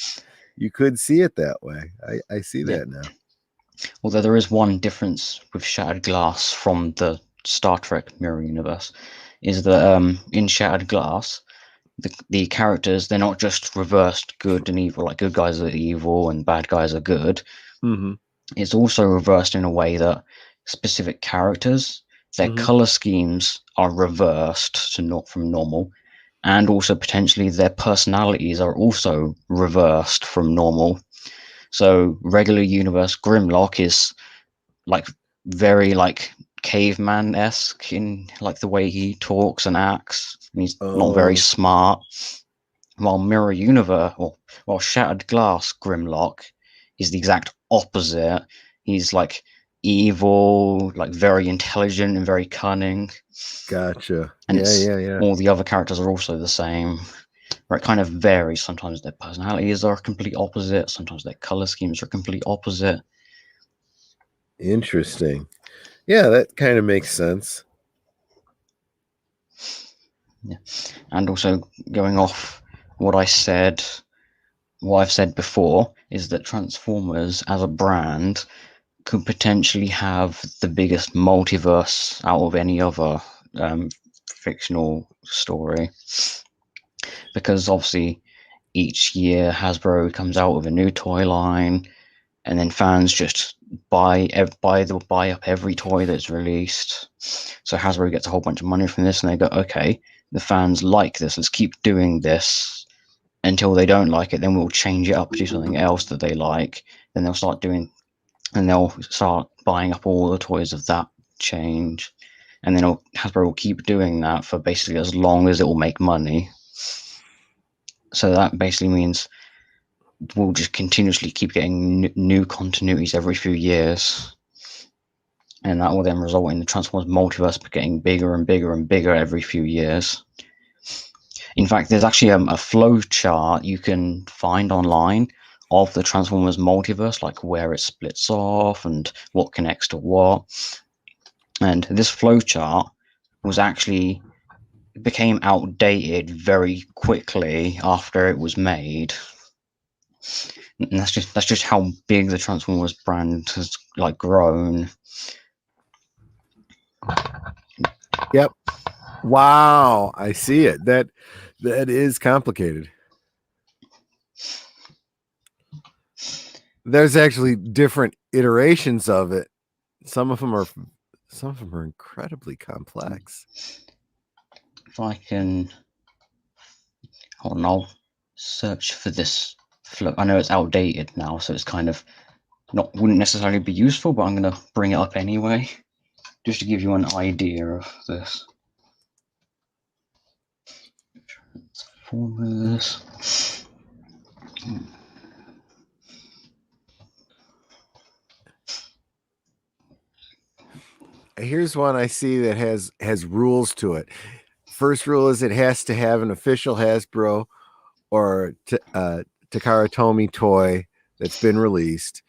you could see it that way. I see that now. Although there is one difference with Shattered Glass from the Star Trek mirror universe, is that in Shattered Glass, the characters, they're not just reversed good and evil, like good guys are evil and bad guys are good. Mm-hmm. It's also reversed in a way that specific characters, their color schemes are reversed to not from normal, and also potentially their personalities are also reversed from normal. So regular universe Grimlock is like very like caveman-esque in like the way he talks and acts. And he's not very smart. While Mirror Universe, or while Shattered Glass Grimlock is the exact opposite. He's like evil, like very intelligent and very cunning. Gotcha. And Yeah. all the other characters are also the same. Where it kind of varies. Sometimes their personalities are complete opposite. Sometimes their color schemes are complete opposite. Interesting. Yeah, that kind of makes sense. Yeah. And also going off what I've said before is that Transformers as a brand could potentially have the biggest multiverse out of any other fictional story, because obviously each year Hasbro comes out with a new toy line, and then fans just buy up every toy that's released. So Hasbro gets a whole bunch of money from this, and they go, okay, the fans like this, let's keep doing this until they don't like it. Then we'll change it up to something else that they like. Then they'll start buying up all the toys of that change, and then Hasbro will keep doing that for basically as long as it will make money. So that basically means we'll just continuously keep getting new continuities every few years, and that will then result in the Transformers multiverse getting bigger and bigger and bigger every few years. In fact, there's actually a flow chart you can find online of the Transformers multiverse, like where it splits off and what connects to what. And this flow chart became outdated very quickly after it was made. And that's just how big the Transformers brand has like grown. Yep. Wow, I see it. That is complicated. There's actually different iterations of it. Some of them are incredibly complex. If I can, hold on, I'll search for this flow. I know it's outdated now, so it's kind of wouldn't necessarily be useful, but I'm going to bring it up anyway, just to give you an idea of this. Transformers. Here's one I see that has rules to it. First rule is it has to have an official Hasbro or Takara Tomy toy that's been released.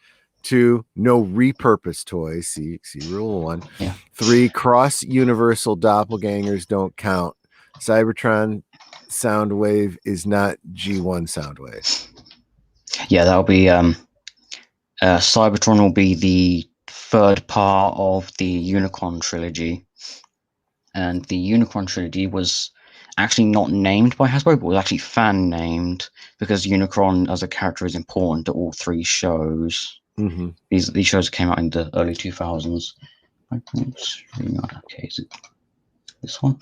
2, no repurposed toys. See rule 1. Yeah. 3, cross universal doppelgangers don't count. Cybertron Soundwave is not G1 Soundwave. Yeah, that'll be Cybertron will be the third part of the Unicron trilogy, and the Unicron trilogy was actually not named by Hasbro, but was actually fan named because Unicron as a character is important to all three shows. Mm-hmm. These shows came out in the early 2000s. Okay, is it this one?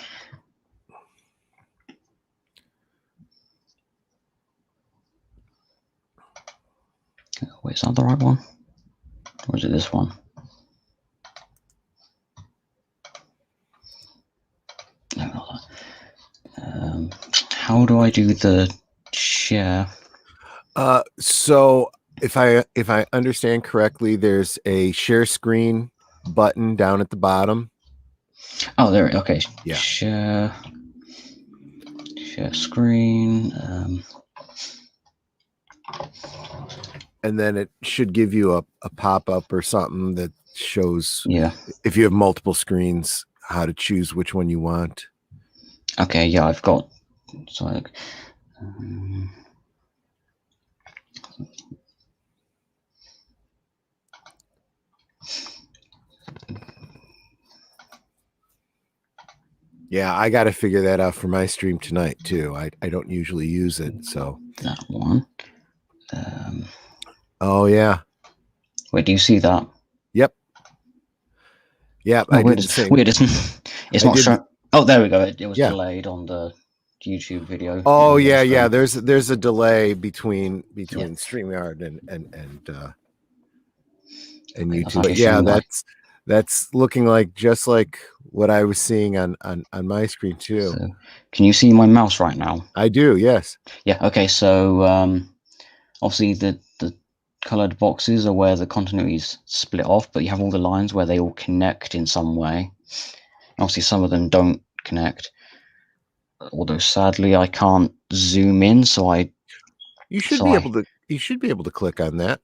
Wait, is that the right one? Or is it this one? No, not that. How do I do the share? So if I understand correctly, there's a share screen button down at the bottom. Oh, there. Okay. Yeah. Share screen. And then it should give you a pop-up or something that shows Yeah. if you have multiple screens, how to choose which one you want. Okay. Yeah, I've got. So like. Um, Yeah, I got to figure that out for my stream tonight too. I don't usually use it, so. that one. Oh yeah. Wait, do you see that? Yep. Yep. Oh, I did the same. weird, isn't it's I not did. showing. Oh, there we go. It was Yeah. delayed on the YouTube video Oh on the other yeah, yeah. screen. There's a delay between Yeah. StreamYard and Okay, that's YouTube. actually But yeah, showing my. that's looking like just like what I was seeing on my screen too. So, can you see my mouse right now? I do, yes. Yeah. Okay. So obviously the colored boxes are where the continuity is split off, but you have all the lines where they all connect in some way. Obviously, some of them don't connect. Although sadly, I can't zoom in, so I. You should be able to click on that.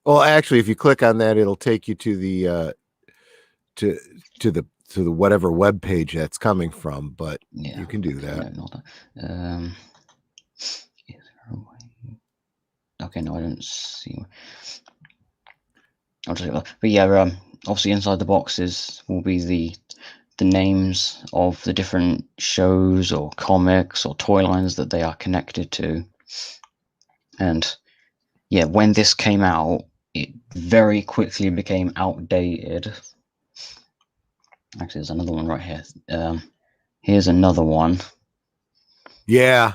Well, actually, if you click on that, it'll take you to the to the whatever web page that's coming from. But Yeah, you can do that. No, not that. Okay, no, I don't see. I'll just, but yeah, obviously inside the boxes will be the names of the different shows or comics or toy lines that they are connected to. And yeah, when this came out, it very quickly became outdated. Actually, there's another one right here. Here's another one. Yeah,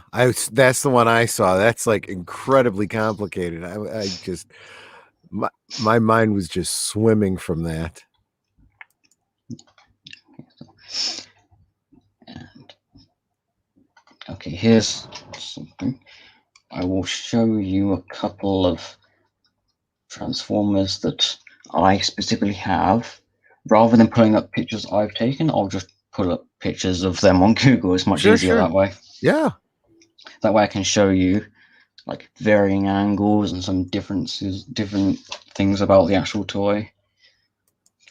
that's the one I saw. That's like incredibly complicated. I just my mind was just swimming from that. And okay, here's something. I will show you a couple of Transformers that I specifically have. Rather than pulling up pictures I've taken, I'll just pull up pictures of them on Google. It's much easier that way. Yeah. That way I can show you like varying angles and some differences, different things about the actual toy.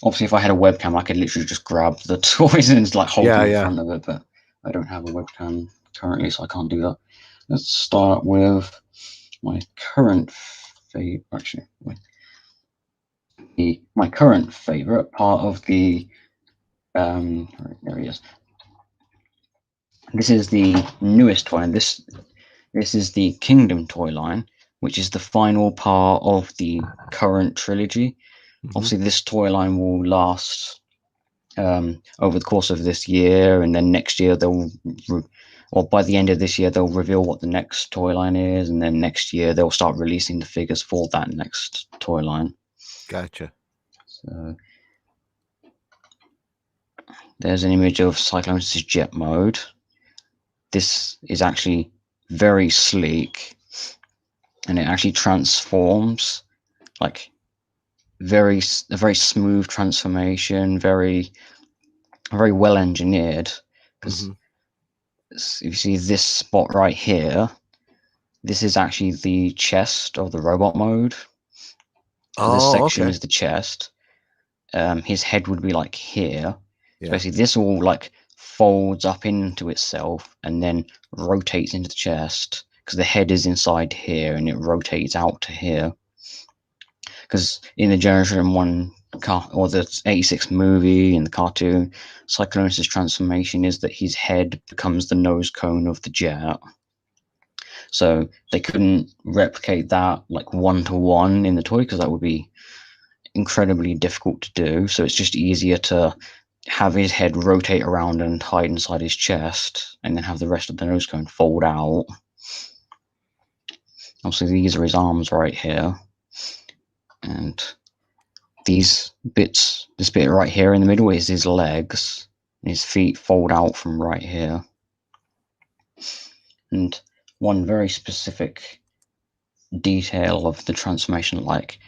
Obviously, if I had a webcam, I could literally just grab the toys and like hold them in front of it, but I don't have a webcam currently, so I can't do that. Let's start with my current favorite. Actually, my current favorite part of the there he is. This is the newest one. This is the Kingdom toy line, which is the final part of the current trilogy. Obviously, this toy line will last over the course of this year, and then next year or by the end of this year, they'll reveal what the next toy line is, and then next year they'll start releasing the figures for that next toy line. Gotcha. So there's an image of Cyclones' jet mode. This is actually very sleek, and it actually transforms like a very smooth transformation, very well engineered. Because if you see this spot right here, this is actually the chest of the robot mode. This section is the chest. His head would be like here. So basically, this all like folds up into itself and then rotates into the chest because the head is inside here and it rotates out to here. Because in the Generation 1 or the 86 movie and the cartoon, Cyclones' transformation is that his head becomes the nose cone of the jet. So they couldn't replicate that like one-to-one in the toy because that would be incredibly difficult to do. So it's just easier to have his head rotate around and hide inside his chest, and then have the rest of the nose cone fold out. Obviously, these are his arms right here, and these bits, this bit right here in the middle is his legs, and his feet fold out from right here. And one very specific detail of the transformation. Like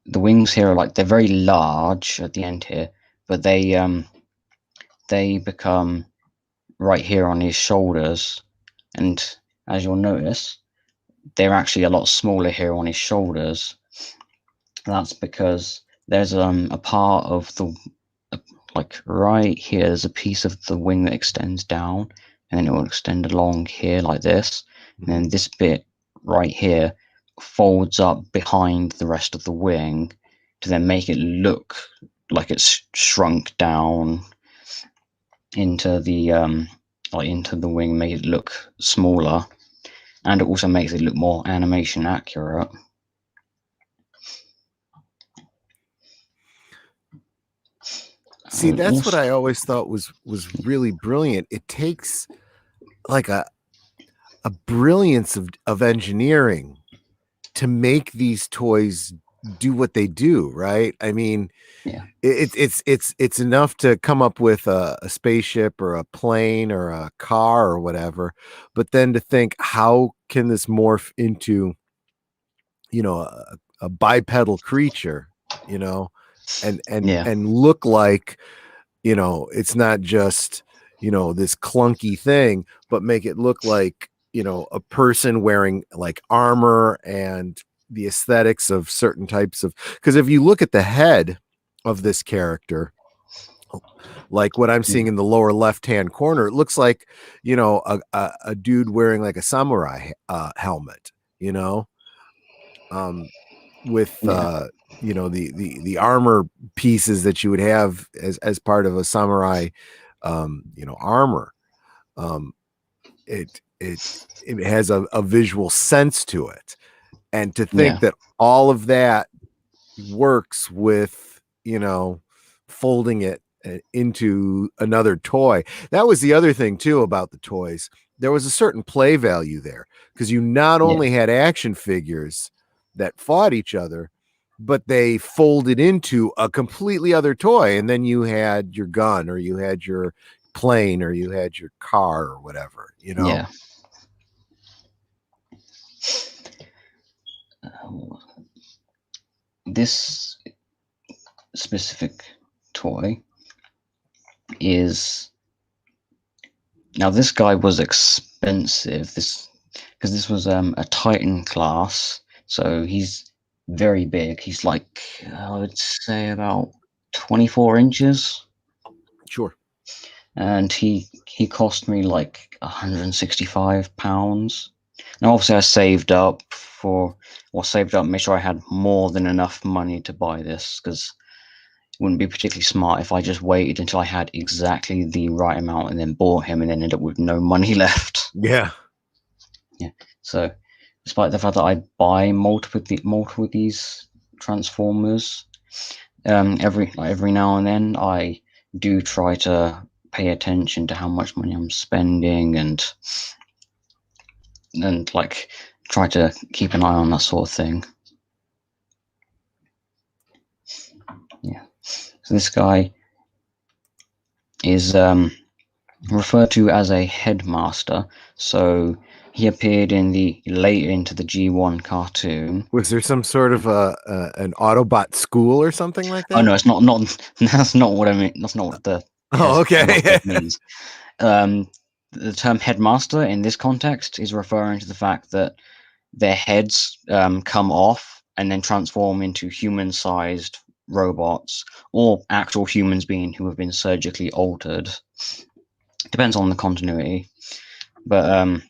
the wings here are like they're very large at the end here, but they become right here on his shoulders, and as you'll notice, they're actually a lot smaller here on his shoulders. That's because there's a part of the like right here, there's a piece of the wing that extends down, and then it will extend along here like this, and then this bit right here folds up behind the rest of the wing to then make it look like it's shrunk down into the into the wing, make it look smaller, and it also makes it look more animation accurate. See, that's what I always thought was really brilliant. It takes like a brilliance of engineering to make these toys do what they do, right? I mean, Yeah. It's enough to come up with a spaceship or a plane or a car or whatever, but then to think, how can this morph into, you know, a bipedal creature, you know, and look like, you know, it's not just, you know, this clunky thing, but make it look like, you know, a person wearing like armor and the aesthetics of certain types of, because if you look at the head of this character, like what I'm seeing in the lower left-hand corner, it looks like, you know, a dude wearing like a samurai helmet, you know, with you know, the armor pieces that you would have as part of a samurai you know, armor. It has a visual sense to it, and to think that all of that works with, you know, folding it into another toy. That was the other thing too about the toys. There was a certain play value there, because you not only had action figures that fought each other, but they folded into a completely other toy, and then you had your gun, or you had your plane, or you had your car, or whatever, you know. This specific toy is, now this guy was expensive, this because this was a Titan class, so he's very big. He's like, I would say about 24 inches. Sure. And he cost me like £165. Now obviously I saved up made sure I had more than enough money to buy this, because it wouldn't be particularly smart if I just waited until I had exactly the right amount and then bought him and then ended up with no money left. Yeah. So despite the fact that I buy multiple of these Transformers, every now and then I do try to pay attention to how much money I'm spending, and like try to keep an eye on that sort of thing. So this guy is referred to as a headmaster. So he appeared later into the G1 cartoon. Was there some sort of an Autobot school or something like that? Oh no, it's not. That's not what I mean. That's not what the. Oh, okay. Means. The term headmaster in this context is referring to the fact that their heads come off and then transform into human-sized robots, or actual humans who have been surgically altered. Depends on the continuity, but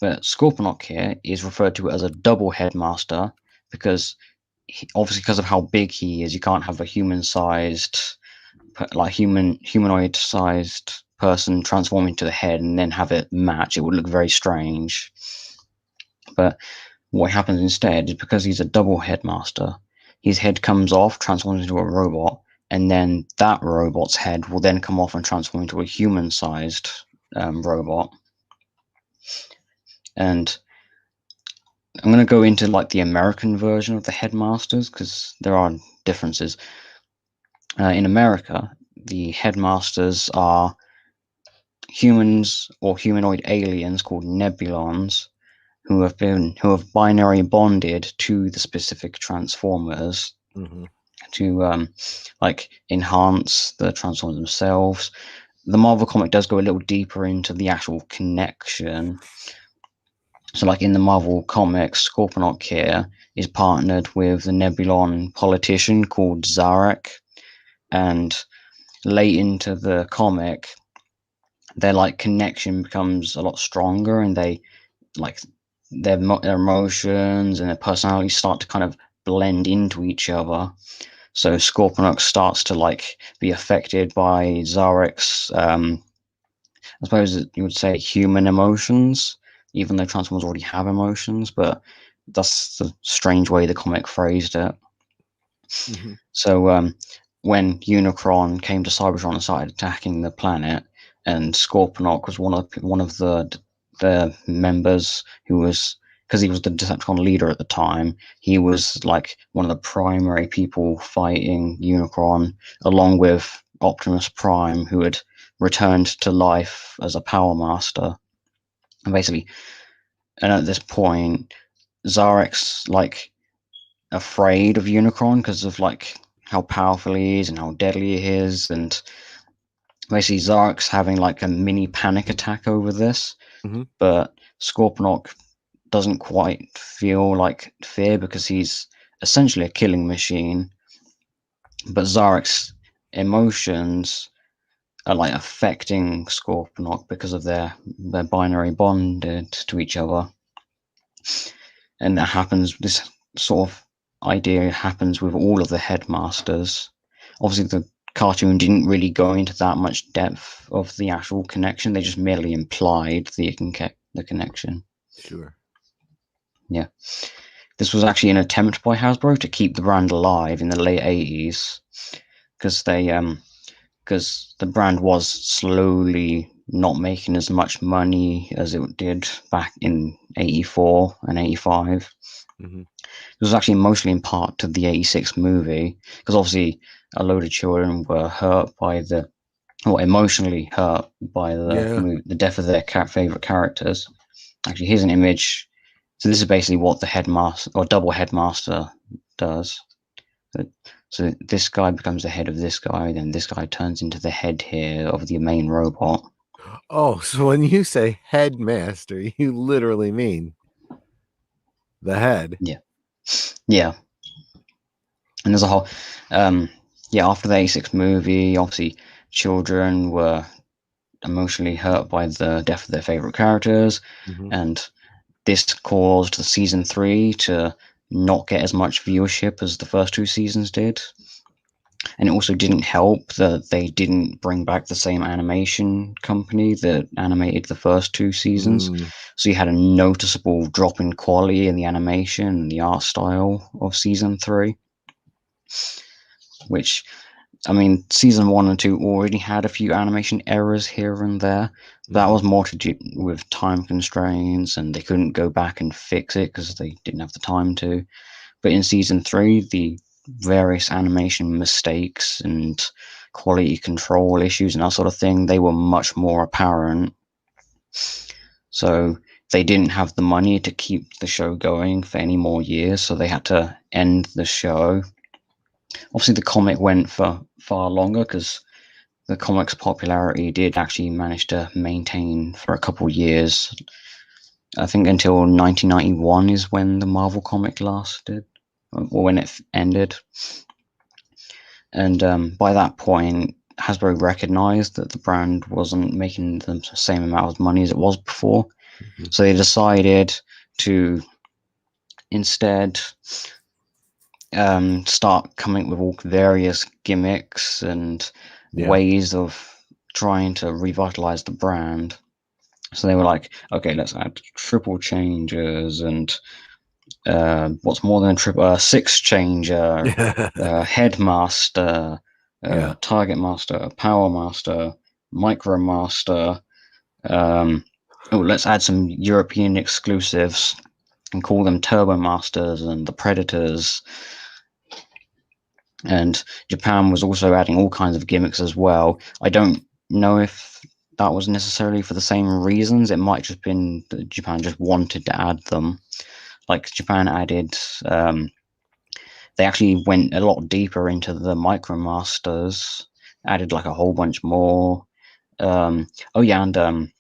Scorponok here is referred to as a double headmaster, because obviously because of how big he is, you can't have a humanoid-sized person transform into the head and then have it match. It would look very strange. But what happens instead is, because he's a double headmaster, his head comes off, transforms into a robot, and then that robot's head will then come off and transform into a human-sized robot. And I'm going to go into like the American version of the headmasters, because there are differences. In America, the headmasters are humans or humanoid aliens called nebulons who have binary bonded to the specific transformers Mm-hmm. to like enhance the transformers themselves. The Marvel comic does go a little deeper into the actual connection. So, like in the Marvel comics, Scorponok here is partnered with the Nebulon politician called Zarek, and late into the comic, their like connection becomes a lot stronger, and they like their emotions and their personalities start to kind of blend into each other. So Scorponok starts to like be affected by Zarek's, I suppose you would say, human emotions, even though Transformers already have emotions. But that's the strange way the comic phrased it. Mm-hmm. So when Unicron came to Cybertron and started attacking the planet, and Scorponok was one of the members who was, because he was the Decepticon leader at the time, he was like one of the primary people fighting Unicron, along with Optimus Prime, who had returned to life as a Power Master. And basically, and at this point, Zarek's like afraid of Unicron because of like how powerful he is and how deadly he is, and basically Zarek's having like a mini panic attack over this. Mm-hmm. But Scorponok doesn't quite feel like fear because he's essentially a killing machine. But Zarek's emotions are like affecting Scorponok because of their binary bonded to each other, and that happens. This sort of idea happens with all of the headmasters. Obviously, the cartoon didn't really go into that much depth of the actual connection. They just merely implied the connection. Sure. Yeah. This was actually an attempt by Hasbro to keep the brand alive in the late 80s, because because the brand was slowly not making as much money as it did back in 84 and 85. Mm-hmm. It was actually mostly in part to the 86 movie, because obviously a load of children were hurt by or emotionally hurt by the death of their favorite characters. Actually, here's an image. So this is basically what the headmaster or double headmaster does. So this guy becomes the head of this guy, then this guy turns into the head here of the main robot. Oh, so when you say headmaster, you literally mean the head. Yeah. Yeah. And there's a whole, yeah, after the 86 movie, obviously children were emotionally hurt by the death of their favorite characters, Mm-hmm. and this caused the season 3 to not get as much viewership as the first two seasons did. And it also didn't help that they didn't bring back the same animation company that animated the first two seasons. Mm. So you had a noticeable drop in quality in the animation and the art style of season 3, which, I mean, season 1 and 2 already had a few animation errors here and there. That was more to do with time constraints, and they couldn't go back and fix it because they didn't have the time to. But in season 3, the various animation mistakes and quality control issues and that sort of thing, they were much more apparent. So they didn't have the money to keep the show going for any more years, so they had to end the show. Obviously, the comic went for far longer because the comic's popularity did actually manage to maintain for a couple of years. I think until 1991 is when the Marvel comic lasted, or when it ended. And by that point, Hasbro recognized that the brand wasn't making the same amount of money as it was before. Mm-hmm. So they decided to instead start coming with all various gimmicks and ways of trying to revitalize the brand. So they were like, okay, let's add triple changes and what's more than a triple, six changer, headmaster, target master, power master, micro master. Let's add some European exclusives and call them Turbo Masters and the Predators. And Japan was also adding all kinds of gimmicks as well. I don't know if that was necessarily for the same reasons. It might just been that Japan just wanted to add them. Like Japan added, they actually went a lot deeper into the MicroMasters, added like a whole bunch more. Oh yeah, and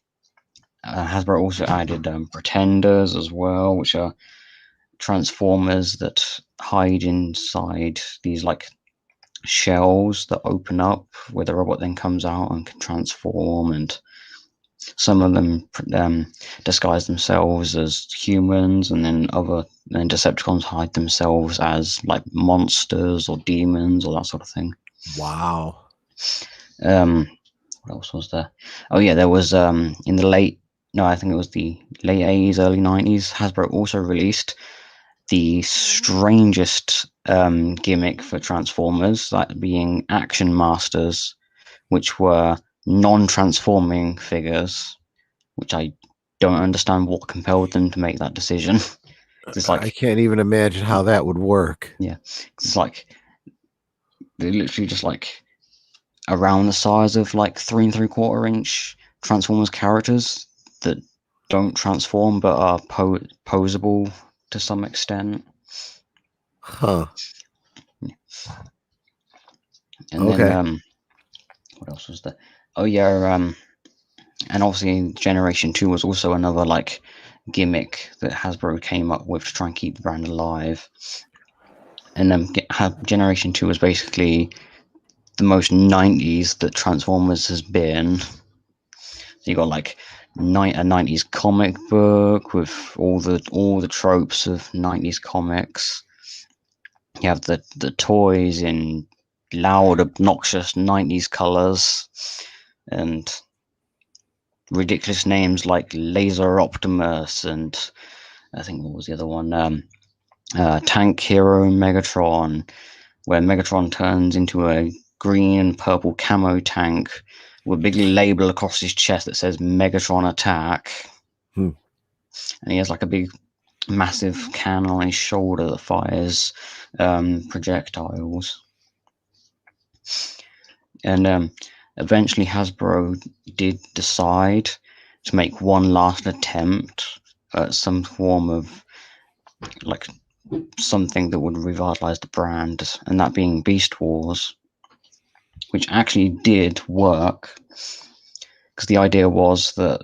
Hasbro also added Pretenders as well, which are transformers that hide inside these like shells that open up where the robot then comes out and can transform, and some of them disguise themselves as humans, and then Decepticons hide themselves as like monsters or demons or that sort of thing. Wow. What else was there? Oh yeah, there was in the I think it was the late 80s, early 90s, Hasbro also released the strangest gimmick for Transformers, that being Action Masters, which were non-transforming figures, which I don't understand what compelled them to make that decision. It's I like, can't even imagine how that would work. yeah, it's like they're literally just like around the size of like 3 3/4 inch Transformers characters that don't transform but are posable to some extent. Huh. And then Okay. what else was there? Oh yeah, and obviously Generation 2 was also another like gimmick that Hasbro came up with to try and keep the brand alive. And Generation 2 was basically the most 90s that Transformers has been. So you got like a 90s comic book with all the tropes of 90s comics. You have the toys in loud, obnoxious 90s colors, and ridiculous names like Laser Optimus, and I think what was the other one? Tank Hero Megatron, where Megatron turns into a green and purple camo tank with a big label across his chest that says Megatron Attack. Hmm. And he has like a big, massive cannon on his shoulder that fires projectiles. And eventually Hasbro did decide to make one last attempt at some form of like something that would revitalize the brand, and that being Beast Wars, which actually did work. Because the idea was that,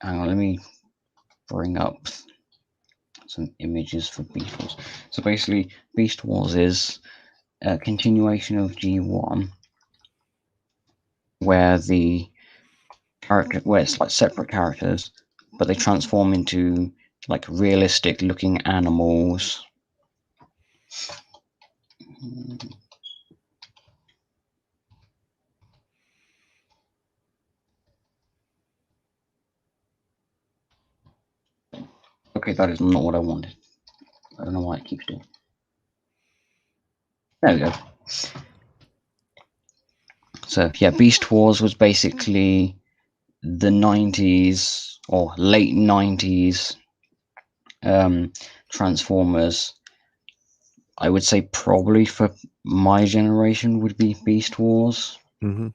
hang on, let me bring up some images for Beast Wars. So basically, Beast Wars is a continuation of G1, where it's like separate characters, but they transform into like realistic looking animals. Okay, that is not what I wanted. I don't know why it keeps doing. There we go. So yeah, Beast Wars was basically the 90s or late 90s Transformers. I would say probably for my generation would be Beast Wars. Mm-hmm.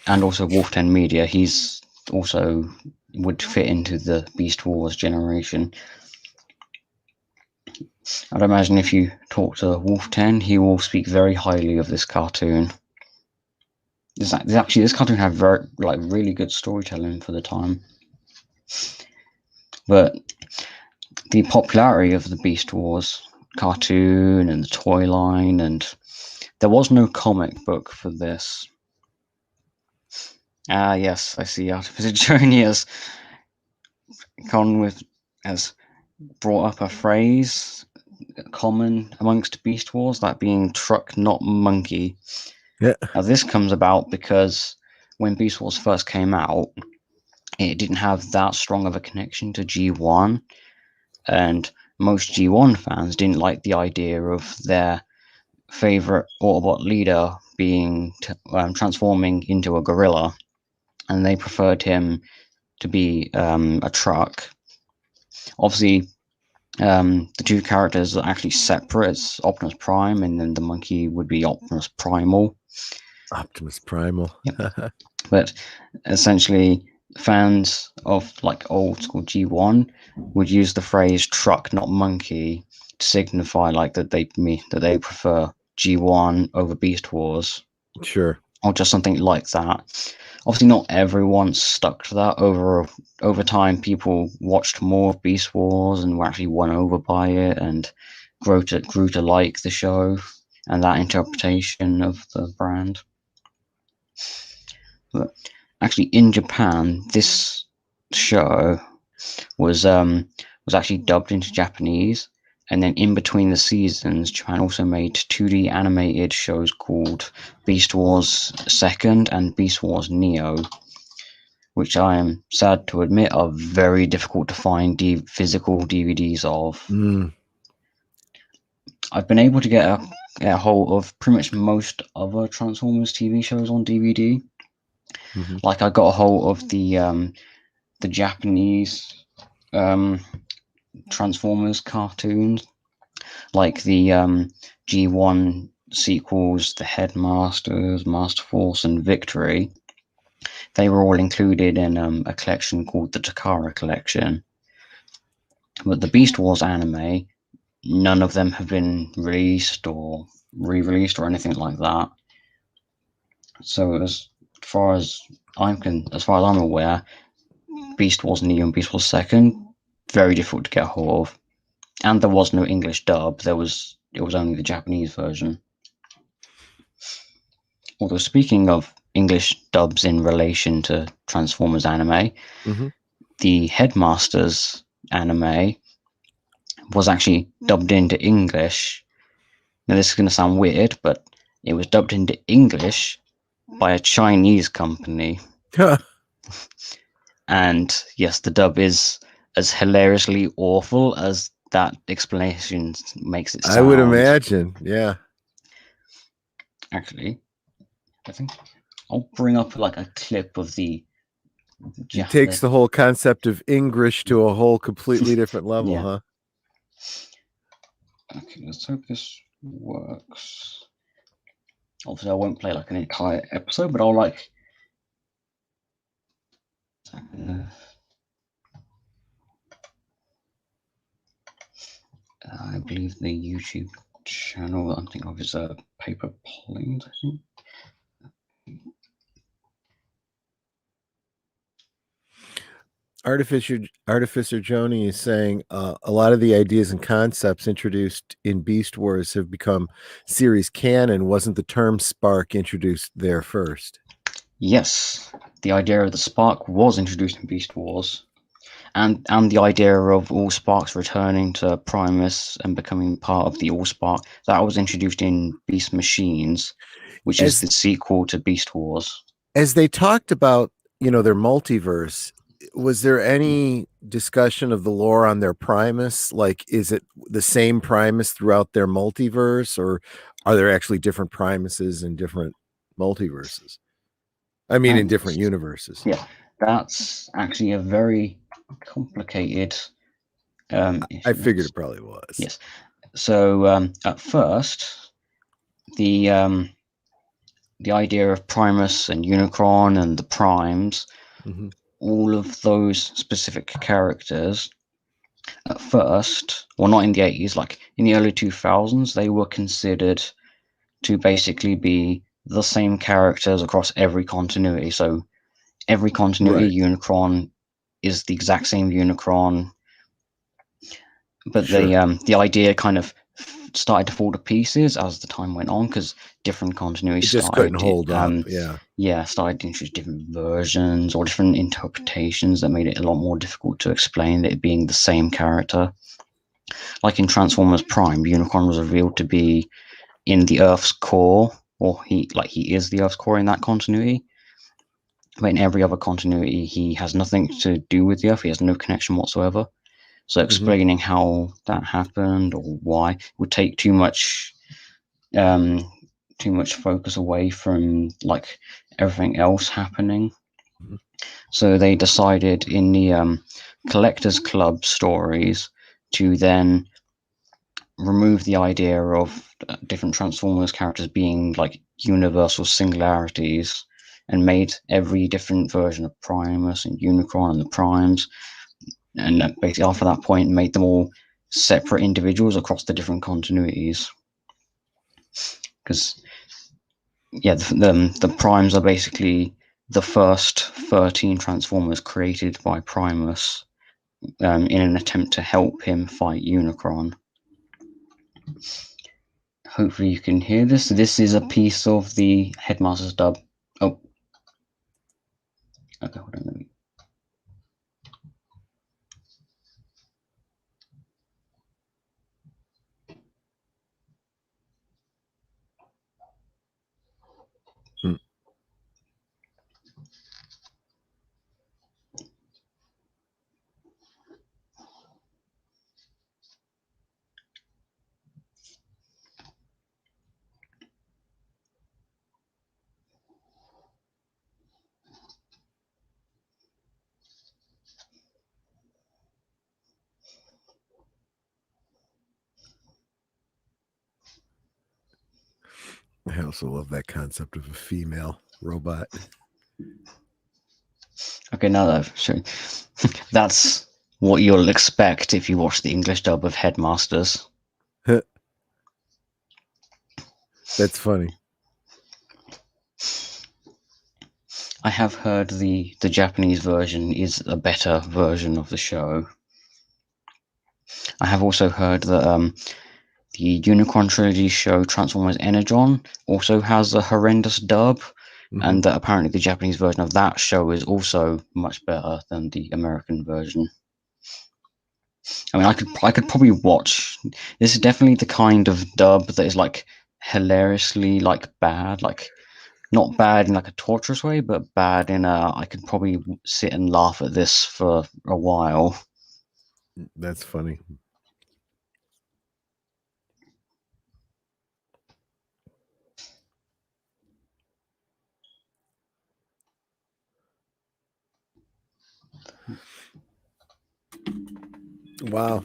And also Wolf 10 Media. He's also would fit into the Beast Wars generation. I'd imagine if you talk to Wolf 10, he will speak very highly of this cartoon. This cartoon had really good storytelling for the time. But the popularity of the Beast Wars cartoon and the toy line, and there was no comic book for this. Ah, yes, I see. Artificer Junior's Kaon has brought up a phrase common amongst Beast Wars, that being truck, not monkey. Yeah. Now, this comes about because when Beast Wars first came out, it didn't have that strong of a connection to G1, and most G1 fans didn't like the idea of their favorite Autobot leader being transforming into a gorilla, and they preferred him to be a truck. Obviously, the two characters are actually separate. It's Optimus Prime, and then the monkey would be Optimus Primal. Optimus Primal. Yep. But essentially, fans of like old school G1 would use the phrase "truck, not monkey" to signify like that they prefer G1 over Beast Wars, Sure. or just something like that. Obviously, not everyone stuck to that. Over time, people watched more of Beast Wars and were actually won over by it, and grew to like the show and that interpretation of the brand. But actually, in Japan, this show was um was actually dubbed into Japanese, and then in between the seasons, Japan also made 2D animated shows called Beast Wars Second and Beast Wars Neo, which I am sad to admit are very difficult to find physical DVDs of. Mm. I've been able to get a hold of pretty much most other Transformers TV shows on DVD. Mm-hmm. Like I got a hold of the Japanese Transformers cartoons, like the G1 sequels, the Headmasters, Master Force, and Victory. They were all included in a collection called the Takara Collection. But the Beast Wars anime, none of them have been released or re-released or anything like that. So far as as far as I'm aware, Beast Wars Neo and Beast Wars Second, very difficult to get a hold of. And there was no English dub. It was only the Japanese version. Although speaking of English dubs in relation to Transformers anime, Mm-hmm. the Headmasters anime was actually dubbed into English. Now this is going to sound weird, but it was dubbed into English by a Chinese company. And yes, the dub is as hilariously awful as that explanation makes it sound. I would imagine, yeah. Actually, I think I'll bring up like a clip of the. It takes the whole concept of English to a whole completely different level, Yeah. huh? Okay, let's hope this works. Obviously, I won't play like an entire episode, but I'll like. I believe the YouTube channel I'm thinking of is Paper Planes, I think. Artificer Joni is saying a lot of the ideas and concepts introduced in Beast Wars have become series canon. Wasn't the term spark introduced there first? Yes, the idea of the spark was introduced in Beast Wars, and the idea of all sparks returning to Primus and becoming part of the All Spark, that was introduced in Beast Machines, which is the sequel to Beast Wars. As they talked about, their multiverse, was there any discussion of the lore on their Primus? Like, is it the same Primus throughout their multiverse, or are there actually different Primuses in different multiverses? I mean, in different universes. Yeah, that's actually a very complicated. I figured it probably was. Yes. So at first, the idea of Primus and Unicron and the Primes, all of those specific characters, at first, well, not in the 80s, like in the early 2000s, they were considered to basically be the same characters across every continuity. So every continuity, Unicron is the exact same Unicron. But the idea kind of started to fall to pieces as the time went on, because different continuities just couldn't hold up. Started to introduce different versions or different interpretations that made it a lot more difficult to explain it being the same character. Like in Transformers Prime, Unicron was revealed to be in the Earth's core, or he is the Earth's core in that continuity. But in every other continuity, he has nothing to do with the Earth. He has no connection whatsoever. So explaining how that happened or why would take too much focus away from like everything else happening. So they decided in the Collectors Club stories to then remove the idea of different Transformers characters being like universal singularities and made every different version of Primus and Unicron and the Primes, and basically after that point made them all separate individuals across the different continuities. Because the Primes are basically the first 13 Transformers created by Primus in an attempt to help him fight Unicron. Hopefully you can hear this. This is a piece of the Headmaster's dub. Oh. Okay, hold on. I also love that concept of a female robot. Okay, now that I've shown, that's what you'll expect if you watch the English dub of Headmasters. That's funny. I have heard the Japanese version is a better version of the show. I have also heard that the Unicron Trilogy show Transformers Energon also has a horrendous dub, and that apparently the Japanese version of that show is also much better than the American version. I mean, I could probably watch. This is definitely the kind of dub that is like hilariously like bad, like not bad in like a torturous way, but bad in a I could probably sit and laugh at this for a while. That's funny. Wow.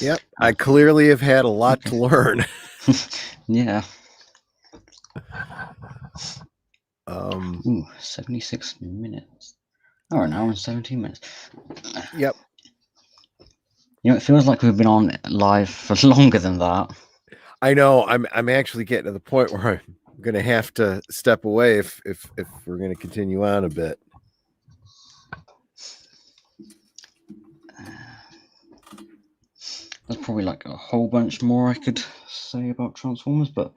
Yep, I clearly have had a lot to learn. Yeah. Ooh, 76 minutes. Oh, an hour and 17 minutes. Yep. You know, it feels like we've been on live for longer than that. I know. I'm actually getting to the point where I'm going to have to step away if we're going to continue on a bit. There's probably like a whole bunch more I could say about Transformers, but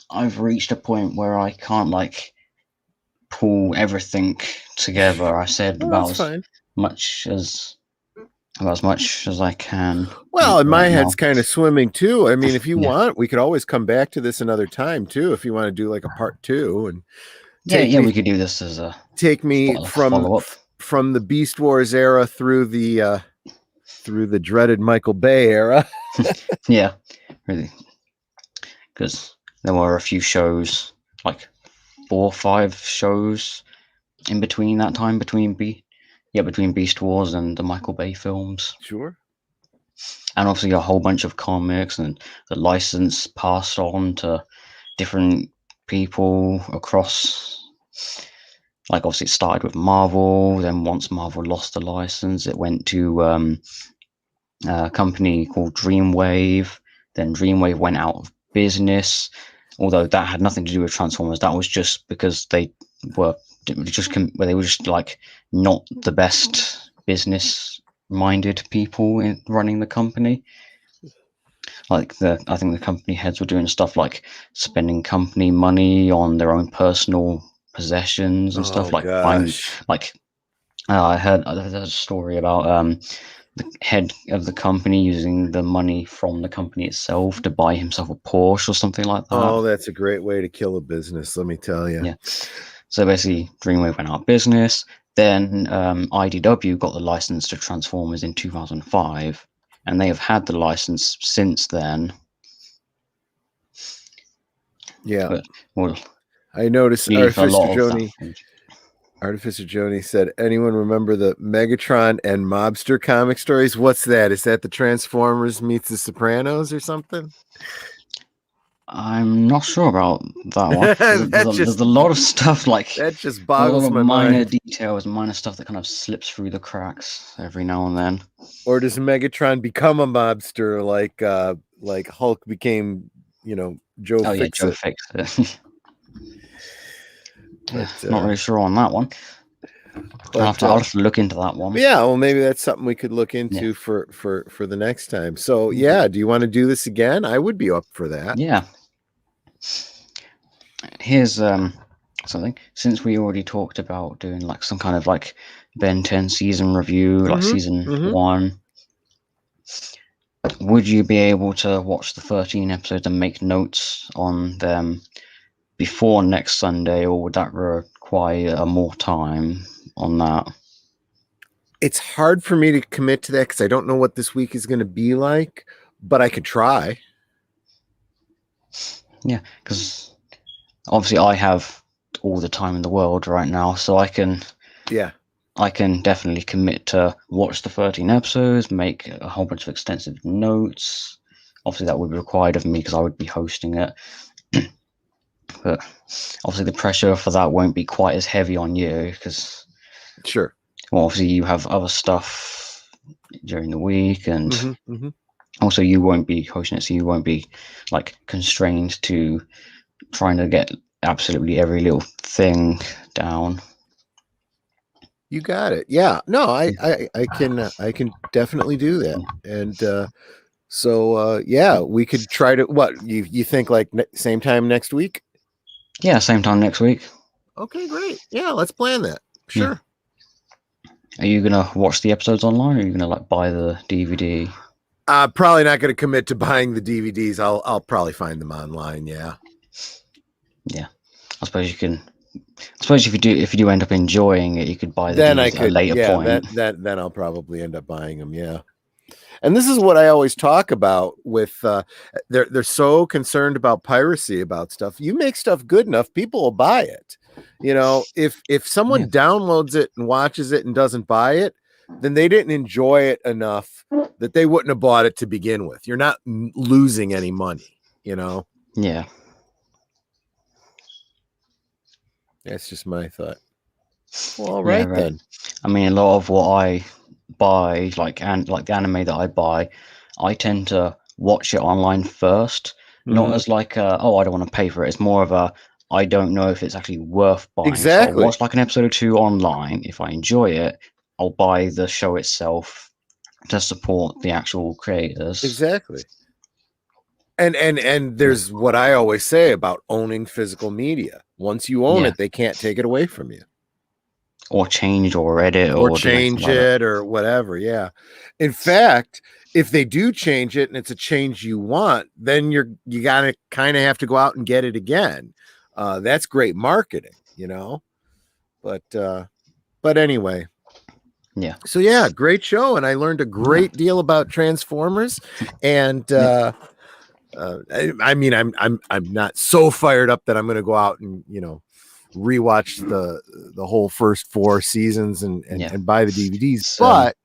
I've reached a point where I can't like pull everything together. I said about as much as I can. Well, and my right head's now. kind of swimming too. I mean, if you want, we could always come back to this another time too. If you want to do like a part 2 and we could do this as a follow-up from the Beast Wars era through the dreaded Michael Bay era. Yeah, really, because there were a few shows, like 4 or 5 shows in between that time, between Beast Wars and the Michael Bay films. Sure. And obviously a whole bunch of comics and the license passed on to different people across. Like obviously it started with Marvel, then once Marvel lost the license, it went to a company called Dreamwave. Then Dreamwave went out of business, although that had nothing to do with Transformers. That was just because they were just like not the best business minded people in running the company. Like I think the company heads were doing stuff like spending company money on their own personal possessions and stuff, like buying, like I heard a story about the head of the company using the money from the company itself to buy himself a Porsche or something like that. Oh, that's a great way to kill a business, let me tell you. Yeah. So basically, Dreamwave went out of business. Then IDW got the license to Transformers in 2005, and they have had the license since then. Yeah. But, well, I noticed Artificer Joni said, anyone remember the Megatron and Mobster comic stories? What's that? Is that the Transformers meets the Sopranos or something? I'm not sure about that one. That There's just a lot of stuff like that just there's a lot boggles of my minor mind. details, minor stuff that kind of slips through the cracks every now and then. Or does Megatron become a mobster like Hulk became, Joe Oh yeah, Joe Fixit? fixed it. Yeah, But not really sure on that one. but I'll have to look into that one. yeah, well, maybe that's something we could look Yeah, into for the next time. So yeah, yeah, do you want to do this again? I would be up for that. yeah. Here's something. Since we already talked about doing like some kind of like Ben 10 season review, like season Mm-hmm. 1, would you be able to watch the 13 episodes and make notes on them before next Sunday, or would that require more time on that? It's hard for me to commit to that because I don't know what this week is going to be like, but I could try. Yeah, because obviously I have all the time in the world right now, so I can definitely commit to watch the 13 episodes, make a whole bunch of extensive notes. Obviously, that would be required of me because I would be hosting it. But obviously, the pressure for that won't be quite as heavy on you because, Sure. well, obviously, you have other stuff during the week, and Mm-hmm. also you won't be hosting it, so you won't be like constrained to trying to get absolutely every little thing down. You got it. Yeah. No, I can definitely do that. And so yeah, we could try to what you think like same time next week? Yeah, same time next week. Okay, great. Yeah, let's plan that. Yeah. Sure. Are you gonna watch the episodes online, or are you gonna like buy the DVD? Probably not going to commit to buying the DVDs. I'll probably find them online. Yeah. Yeah, I suppose you can. I suppose if you do end up enjoying it, you could buy the Then I DVDs at a could. later Yeah. point. Then I'll probably end up buying them. Yeah. And this is what I always talk about with they're so concerned about piracy about stuff. You make stuff good enough, people will buy it. If someone downloads it and watches it and doesn't buy it, then they didn't enjoy it enough that they wouldn't have bought it to begin with. You're not losing any money, Yeah. That's just my thought. Well, all Yeah, right then. I mean, a lot of what I buy, like the anime that I buy, I tend to watch it online first. Not as like, oh, I don't want to pay for it. It's more of a, I don't know if it's actually worth buying. So I'll Exactly. watch like an episode or two online. If I enjoy it, I'll buy the show itself to support the actual creators. Exactly. And there's what I always say about owning physical media. Once you own it, they can't take it away from you. Or change or edit or change it or whatever. Yeah. In fact, if they do change it and it's a change you want, then you gotta kind of have to go out and get it again. That's great marketing, But anyway. Yeah. So yeah, great show, and I learned a great deal about Transformers. And I mean, I'm not so fired up that I'm going to go out and rewatch the whole first 4 seasons and buy the DVDs, but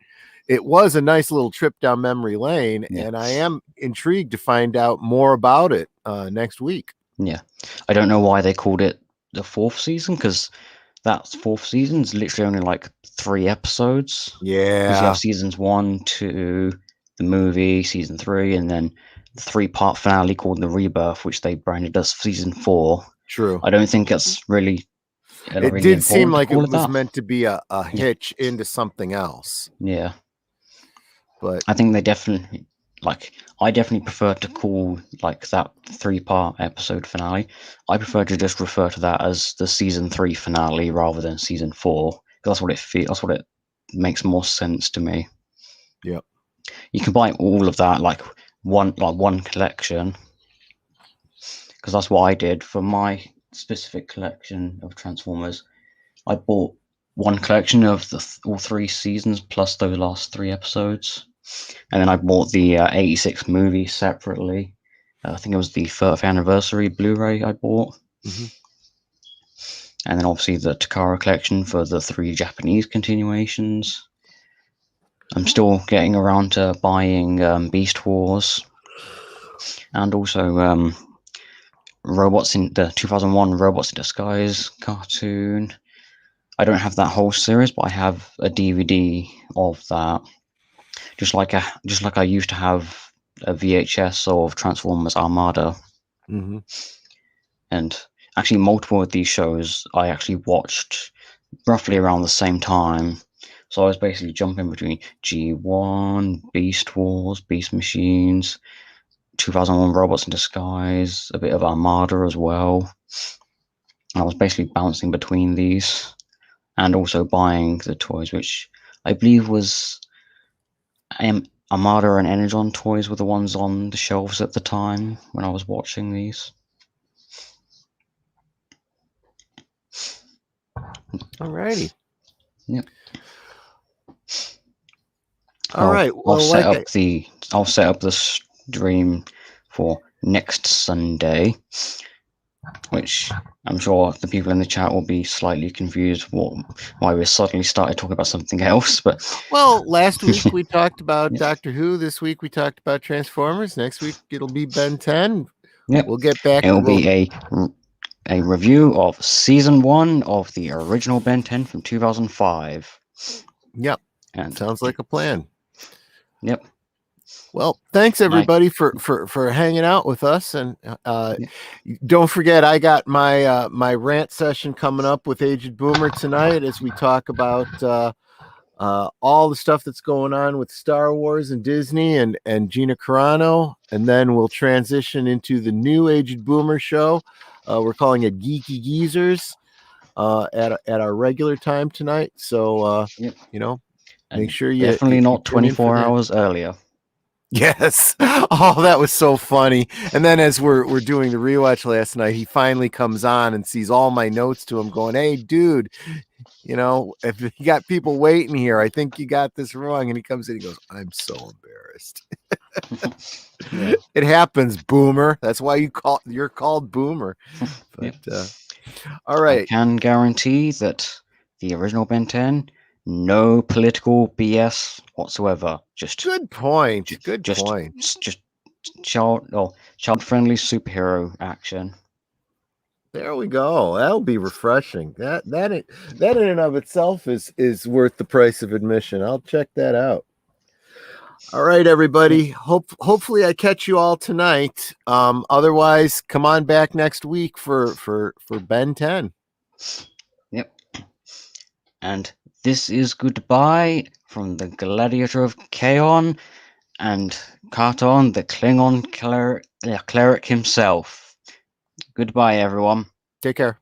it was a nice little trip down memory lane, and I am intrigued to find out more about it next week. Yeah, I don't know why they called it the 4th season, because that 4th season is literally only like 3 episodes. Yeah, because you have seasons 1, 2, the movie, season 3, and then the 3-part finale called The Rebirth, which they branded as season 4. True. I don't think it's really. It really did seem like it was that. meant to be a hitch into something else. Yeah, but I think they definitely I definitely prefer to call like that 3-part episode finale. I prefer to just refer to that as the season 3 finale rather than season 4. That's what it feels. That's what it makes more sense to me. Yep. You can buy all of that like one collection, because that's what I did for my specific collection of Transformers. I bought one collection of all 3 seasons plus those last 3 episodes, and then I bought the 86 movie separately. I think it was the 30th anniversary Blu-ray I bought. Mm-hmm. And then obviously the Takara collection for the 3 Japanese continuations. I'm still getting around to buying Beast Wars, and also robots in the 2001 Robots in Disguise cartoon. I don't have that whole series, but I have a DVD of that. Just like I used to have a VHS of Transformers Armada. Mm-hmm. And actually, multiple of these shows I actually watched roughly around the same time. So I was basically jumping between G1, Beast Wars, Beast Machines, 2001 Robots in Disguise, a bit of Armada as well. I was basically bouncing between these and also buying the toys, which I believe was Armada and Energon toys were the ones on the shelves at the time when I was watching these. Alrighty. Yep. All right. Well, I'll set up the stream for next Sunday, which I'm sure the people in the chat will be slightly confused why we suddenly started talking about something else. But last week we talked about Doctor Who. This week we talked about Transformers. Next week it'll be Ben 10. Yep. We'll get back. It'll be a review of season 1 of the original Ben 10 from 2005. Yep. And sounds like a plan. Yep. Well, thanks everybody for hanging out with us, and don't forget I got my my rant session coming up with Aged Boomer tonight as we talk about all the stuff that's going on with Star Wars and Disney and Gina Carano, and then we'll transition into the new Aged Boomer show. We're calling it Geeky Geezers at our regular time tonight. So you know, make sure you definitely not 24 hours earlier. Yes. Oh, that was so funny. And then as we're doing the rewatch last night, he finally comes on and sees all my notes to him going, "Hey, dude, you know, if you got people waiting here, I think you got this wrong." And he comes in, he goes, "I'm so embarrassed." It happens, Boomer. That's why you're called Boomer. But all right. I can guarantee that the original Ben 10, no political BS whatsoever. Just good point. Good point. Just child-friendly superhero action. There we go. That'll be refreshing. That in and of itself is worth the price of admission. I'll check that out. All right, everybody. Hopefully I catch you all tonight. Otherwise, come on back next week for Ben 10. Yep. And this is goodbye from the Gladiator of Kaon and Kaon, the Klingon cleric himself. Goodbye, everyone. Take care.